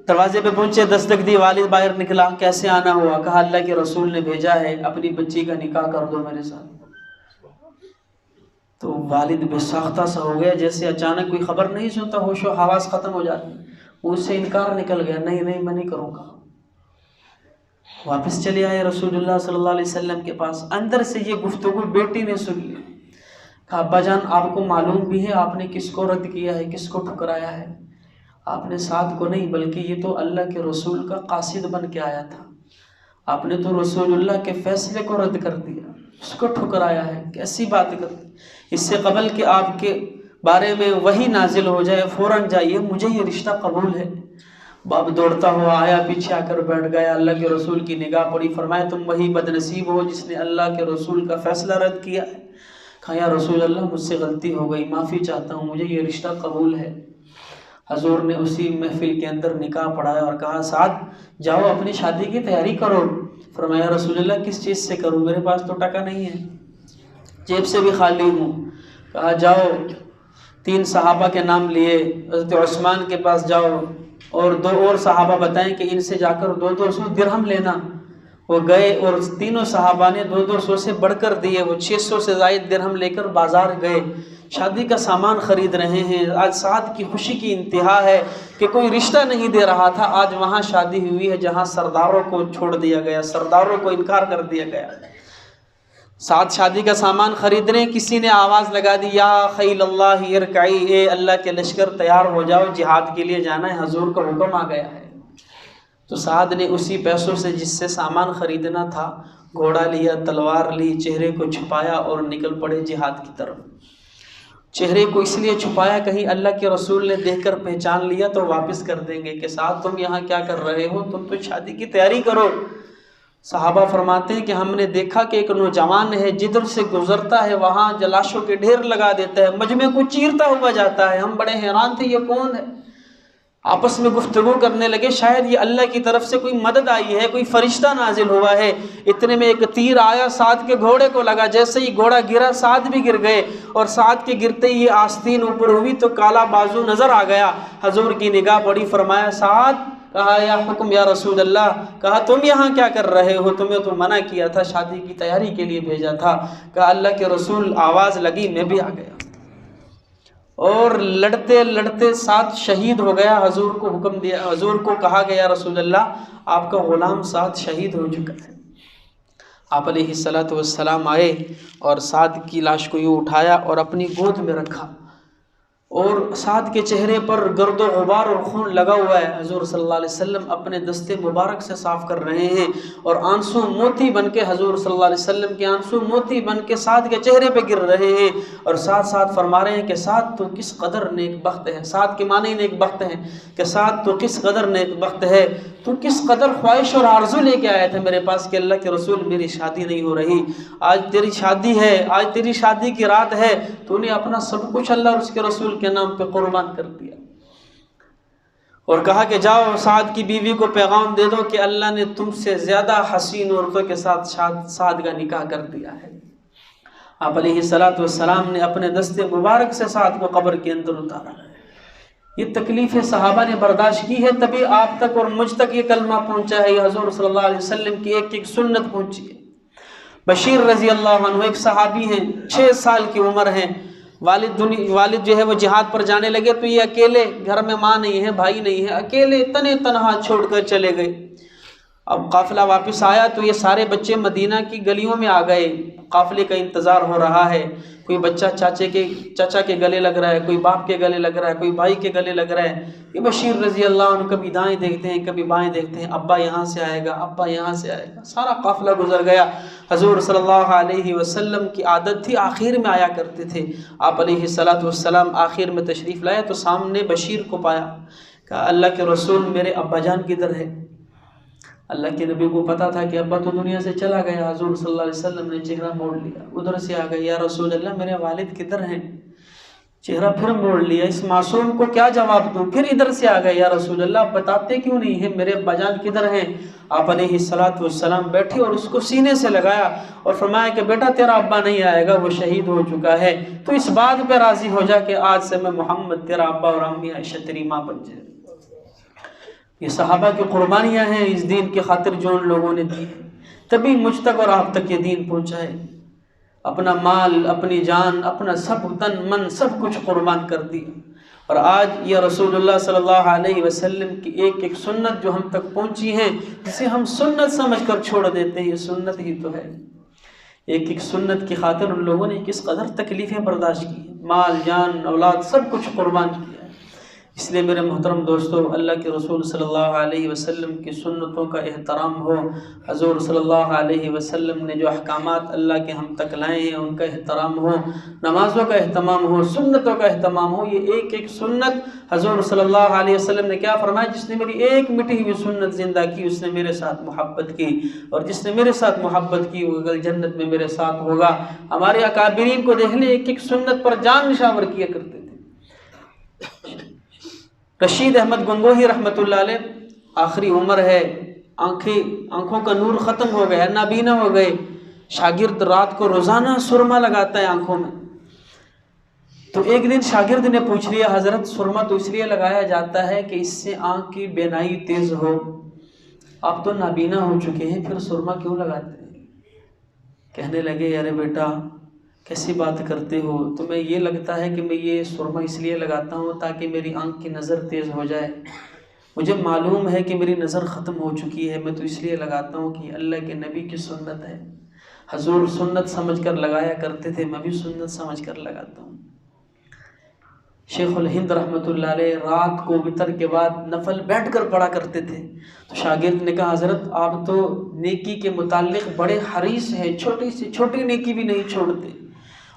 دروازے پہ پہنچے، دستک دی، والد باہر نکلا، کیسے آنا ہوا؟ کہا اللہ کے رسول نے بھیجا ہے، اپنی بچی کا نکاح کر دو میرے ساتھ۔ تو والد بے ساختہ سا ہو گیا، جیسے اچانک کوئی خبر نہیں سنتا، ہوش و حواس ختم ہو جاتی، اس سے انکار نکل گیا، نہیں میں نہیں کروں گا۔ واپس چلے آئے رسول اللہ صلی اللہ علیہ وسلم کے پاس، اندر سے یہ گفتگو بیٹی نے سن لی، کہا ابا جان آپ کو معلوم بھی ہے آپ نے کس کو رد کیا ہے، کس کو ٹھکرایا ہے؟ آپ نے سعد کو نہیں بلکہ یہ تو اللہ کے رسول کا قاصد بن کے آیا تھا، آپ نے تو رسول اللہ کے فیصلے کو رد کر دیا، اس کو ٹھکرایا ہے، کیسی بات کرتے؟ اس سے قبل کہ آپ کے بارے میں وہی نازل ہو جائے فوراً جائیے، مجھے یہ رشتہ قبول ہے۔ باپ دوڑتا ہوا آیا، پیچھے آ کر بیٹھ گیا، اللہ کے رسول کی نگاہ پڑی، فرمایا تم وہی بد نصیب ہو جس نے اللہ کے رسول کا فیصلہ رد کیا ہے؟ کہا یا رسول اللہ مجھ سے غلطی ہو گئی، معافی چاہتا ہوں، مجھے یہ رشتہ قبول ہے۔ حضور نے اسی محفل کے اندر نکاح پڑھایا اور کہا سعد جاؤ اپنی شادی کی تیاری کرو۔ فرمایا رسول اللہ کس چیز سے کروں، میرے پاس تو ٹکا نہیں ہے، جیب سے بھی خالی ہوں۔ کہا جاؤ، 3 صحابہ کے نام لیے، حضرت عثمان کے پاس جاؤ اور 2 اور صحابہ بتائیں کہ ان سے جا کر 200 درہم لینا۔ وہ گئے اور تینوں صحابہ نے 200 سے بڑھ کر دیے، وہ 600 سے زائد درہم لے کر بازار گئے، شادی کا سامان خرید رہے ہیں۔ آج سعد کی خوشی کی انتہا ہے کہ کوئی رشتہ نہیں دے رہا تھا، آج وہاں شادی ہوئی ہے جہاں سرداروں کو چھوڑ دیا گیا، سرداروں کو انکار کر دیا گیا۔ سعد شادی کا سامان خرید رہے ہیں، کسی نے آواز لگا دی یا خیل اللہ ارکعی، اے اللہ کے لشکر تیار ہو جاؤ، جہاد کے لیے جانا ہے، حضور کا حکم آ گیا ہے۔ تو سعد نے اسی پیسوں سے جس سے سامان خریدنا تھا گھوڑا لیا، تلوار لی، چہرے کو چھپایا اور نکل پڑے جہاد کی طرف۔ چہرے کو اس لیے چھپایا کہیں اللہ کے رسول نے دیکھ کر پہچان لیا تو واپس کر دیں گے کہ سعد تم یہاں کیا کر رہے ہو، تم تو شادی کی تیاری کرو۔ صحابہ فرماتے ہیں کہ ہم نے دیکھا کہ ایک نوجوان ہے، جدھر سے گزرتا ہے وہاں لاشوں کے ڈھیر لگا دیتا ہے، مجمع کو چیرتا ہوا جاتا ہے۔ ہم بڑے حیران تھے یہ کون ہے، آپس میں گفتگو کرنے لگے، شاید یہ اللہ کی طرف سے کوئی مدد آئی ہے، کوئی فرشتہ نازل ہوا ہے۔ اتنے میں ایک تیر آیا، سعد کے گھوڑے کو لگا، جیسے ہی گھوڑا گرا سعد بھی گر گئے، اور سعد کے گرتے ہی آستین اوپر ہوئی تو کالا بازو نظر آ گیا۔ حضور کی نگاہ پڑی، فرمایا سعد، کہا یا حکم یا رسول اللہ، کہا تم یہاں کیا کر رہے ہو، تمہیں تو منع کیا تھا، شادی کی تیاری کے لیے بھیجا تھا۔ کہا اللہ کے رسول، آواز لگی میں بھی آ گیا، اور لڑتے لڑتے سعد شہید ہو گیا۔ حضور کو حکم دیا، حضور کو کہا گیا رسول اللہ آپ کا غلام سعد شہید ہو چکا ہے۔ آپ علیہ السلام آئے اور سعد کی لاش کو یوں اٹھایا اور اپنی گود میں رکھا، اور سعد کے چہرے پر گرد و غبار اور خون لگا ہوا ہے۔ حضور صلی اللہ علیہ وسلم اپنے دستے مبارک سے صاف کر رہے ہیں، اور آنسو موتی بن کے حضور صلی اللہ علیہ وسلم کے آنسو موتی بن کے سعد کے چہرے پہ گر رہے ہیں، اور ساتھ فرما رہے ہیں کہ سعد تو کس قدر نیک بخت ہے۔ سعد کے معنی نیک بخت ہیں کہ سعد تو کس قدر نیک بخت ہے، تو کس قدر خواہش اور آرزو لے کے آیا تھا میرے پاس کہ اللہ کے رسول میری شادی نہیں ہو رہی، آج تیری شادی ہے، آج تیری شادی کی رات ہے، تو نے اپنا سب کچھ اللہ اور اس کے رسول کے نام پہ قربان کر دیا۔ اور کہا کہ جاؤ سعد کی بیوی کو پیغام دے دو کہ اللہ نے تم سے زیادہ حسین عورتوں کے ساتھ سعد کا نکاح کر دیا ہے۔ آپ علیہ السلام نے اپنے دستے مبارک سے سعد کو قبر کے اندر اتارا۔ یہ تکلیفیں صحابہ نے برداشت کی ہے، تبھی آپ تک اور مجھ تک یہ کلمہ پہنچا ہے، یہ حضور صلی اللہ علیہ وسلم کی ایک ایک سنت پہنچی ہے۔ بشیر رضی اللہ عنہ ایک صحابی ہیں، 6 سال کی عمر ہیں، والد جو ہے وہ جہاد پر جانے لگے تو یہ اکیلے، گھر میں ماں نہیں ہے، بھائی نہیں ہے، اکیلے تنہا چھوڑ کر چلے گئے۔ اب قافلہ واپس آیا تو یہ سارے بچے مدینہ کی گلیوں میں آ گئے، قافلے کا انتظار ہو رہا ہے، کوئی بچہ چچا کے گلے لگ رہا ہے، کوئی باپ کے گلے لگ رہا ہے، کوئی بھائی کے گلے لگ رہا ہے۔ یہ بشیر رضی اللہ عنہ کبھی دائیں دیکھتے ہیں کبھی بائیں دیکھتے ہیں، ابا یہاں سے آئے گا، ابا یہاں سے آئے گا، سارا قافلہ گزر گیا۔ حضور صلی اللہ علیہ وسلم کی عادت تھی آخر میں آیا کرتے تھے، آپ علیہ السلام آخر میں تشریف لائے تو سامنے بشیر کو پایا، کہا اللہ کے رسول میرے ابا جان کدھر ہے؟ اللہ کے نبی کو پتا تھا کہ ابا تو دنیا سے چلا گیا۔ حضور صلی اللہ علیہ وسلم نے چہرہ موڑ لیا، ادھر سے آ گئے، یا رسول اللہ میرے والد کدھر ہیں؟ چہرہ پھر موڑ لیا، اس معصوم کو کیا جواب دوں؟ پھر ادھر سے آ گئے، یا رسول اللہ آپ بتاتے کیوں نہیں ہیں میرے ابا جان کدھر ہیں؟ آپ علیہ السلام بیٹھے اور اس کو سینے سے لگایا اور فرمایا کہ بیٹا تیرا ابا نہیں آئے گا، وہ شہید ہو چکا ہے، تو اس بات پہ راضی ہو جا کہ آج سے میں محمد تیرا ابا اور امی عائشہ تیری ماں بن جائے۔ یہ صحابہ کی قربانیاں ہیں اس دین کی خاطر جو ان لوگوں نے دی، تبھی مجھ تک اور آپ تک یہ دین پہنچا ہے۔ اپنا مال، اپنی جان، اپنا سب تن من سب کچھ قربان کر دیا، اور آج یہ رسول اللہ صلی اللہ علیہ وسلم کی ایک ایک سنت جو ہم تک پہنچی ہیں، جسے ہم سنت سمجھ کر چھوڑ دیتے ہیں، یہ سنت ہی تو ہے۔ ایک ایک سنت کی خاطر ان لوگوں نے کس قدر تکلیفیں برداشت کی، مال جان اولاد سب کچھ قربان کیا۔ اس لیے میرے محترم دوستو، اللہ کے رسول صلی اللہ علیہ وسلم کی سنتوں کا احترام ہو۔ حضور صلی اللہ علیہ وسلم نے جو احکامات اللہ کے ہم تک لائے ہیں ان کا احترام ہو، نمازوں کا اہتمام ہو، سنتوں کا اہتمام ہو۔ یہ ایک ایک سنت حضور صلی اللہ علیہ وسلم نے کیا فرمایا؟ جس نے میری ایک مٹی ہوئی سنت زندہ کی اس نے میرے ساتھ محبت کی، اور جس نے میرے ساتھ محبت کی وہ کل جنت میں میرے ساتھ ہوگا۔ ہمارے اکابرین کو دیکھ لیں، ایک ایک سنت پر جان نشاور کیا کرتے تھے۔ رشید احمد گنگوہی رحمۃ اللہ علیہ، آخری عمر ہے، آنکھوں کا نور ختم ہو گیا، نابینا ہو گئے۔ شاگرد رات کو روزانہ سرما لگاتا ہے آنکھوں میں۔ تو ایک دن شاگرد نے پوچھ لیا، حضرت سرما تو اس لیے لگایا جاتا ہے کہ اس سے آنکھ کی بینائی تیز ہو، آپ تو نابینا ہو چکے ہیں، پھر سرما کیوں لگاتے ہیں؟ کہنے لگے، ارے بیٹا کیسی بات کرتے ہو، تمہیں یہ لگتا ہے کہ میں یہ سرما اس لیے لگاتا ہوں تاکہ میری آنکھ کی نظر تیز ہو جائے؟ مجھے معلوم ہے کہ میری نظر ختم ہو چکی ہے، میں تو اس لیے لگاتا ہوں کہ یہ اللہ کے نبی کی سنت ہے۔ حضور سنت سمجھ کر لگایا کرتے تھے، میں بھی سنت سمجھ کر لگاتا ہوں۔ شیخ الہند رحمۃ اللہ علیہ رات کو وتر کے بعد نفل بیٹھ کر پڑھا کرتے تھے۔ تو شاگرد نے کہا، حضرت آپ تو نیکی کے متعلق بڑے حریص ہیں، چھوٹی سے چھوٹی نیکی بھی نہیں چھوڑتے،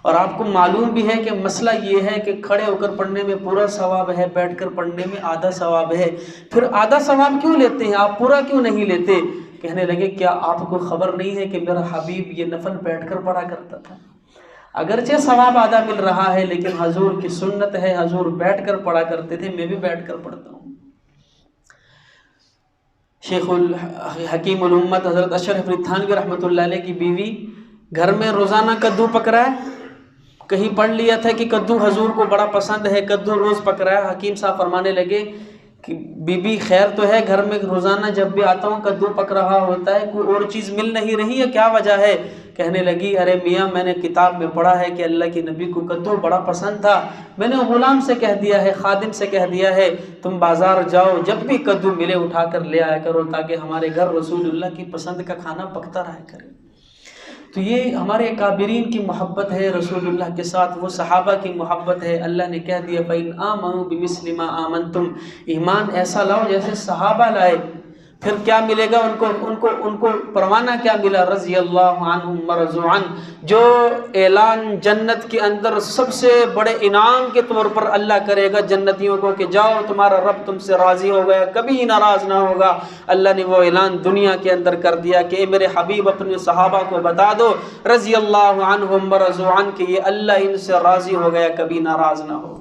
اور آپ کو معلوم بھی ہے کہ مسئلہ یہ ہے کہ کھڑے ہو کر پڑھنے میں پورا ثواب ہے، بیٹھ کر پڑھنے میں آدھا ثواب ہے، پھر آدھا ثواب کیوں لیتے ہیں آپ، پورا کیوں نہیں لیتے؟ کہنے لگے، کیا آپ کو خبر نہیں ہے کہ میرا حبیب یہ نفل بیٹھ کر پڑھا کرتا تھا؟ اگرچہ ثواب آدھا مل رہا ہے لیکن حضور کی سنت ہے، حضور بیٹھ کر پڑھا کرتے تھے، میں بھی بیٹھ کر پڑھتا ہوں۔ شیخ الحکیم الامت حضرت اشرف علی تھانوی رحمۃ اللہ علیہ کی بیوی گھر میں روزانہ کدو پک رہا ہے، کہیں پڑھ لیا تھا کہ کدو حضور کو بڑا پسند ہے، کدو روز پک رہا ہے۔ حکیم صاحب فرمانے لگے کہ بی بی خیر تو ہے، گھر میں روزانہ جب بھی آتا ہوں کدو پک رہا ہوتا ہے، کوئی اور چیز مل نہیں رہی ہے، کیا وجہ ہے؟ کہنے لگی، ارے میاں میں نے کتاب میں پڑھا ہے کہ اللہ کے نبی کو کدو بڑا پسند تھا، میں نے غلام سے کہہ دیا ہے، خادم سے کہہ دیا ہے، تم بازار جاؤ جب بھی کدو ملے اٹھا کر لے آیا کرو تاکہ ہمارے گھر رسول اللہ کی پسند کا کھانا پکتا رہا کرے۔ تو یہ ہمارے اکابرین کی محبت ہے رسول اللہ کے ساتھ، وہ صحابہ کی محبت ہے۔ اللہ نے کہہ دیا، فَإِنْ آمَنُوا بِمِثْلِ مَا آمَنْتُمْ، ایمان ایسا لاؤ جیسے صحابہ لائے۔ پھر کیا ملے گا ان کو پروانہ کیا ملا؟ رضی اللہ عنہم ورضوا عنہ، جو اعلان جنت کے اندر سب سے بڑے انعام کے طور پر اللہ کرے گا جنتیوں کو کہ جاؤ تمہارا رب تم سے راضی ہو گیا، کبھی ناراض نہ ہوگا۔ اللہ نے وہ اعلان دنیا کے اندر کر دیا کہ اے میرے حبیب اپنے صحابہ کو بتا دو رضی اللہ عنہم ورضوا عنہ کہ یہ اللہ ان سے راضی ہو گیا، کبھی ناراض نہ ہوگا۔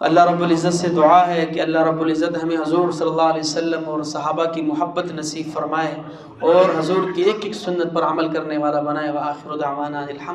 اللہ رب العزت سے دعا ہے کہ اللہ رب العزت ہمیں حضور صلی اللہ علیہ وسلم اور صحابہ کی محبت نصیب فرمائے اور حضور کی ایک ایک سنت پر عمل کرنے والا بنائے۔ وآخر دعوانا الحمد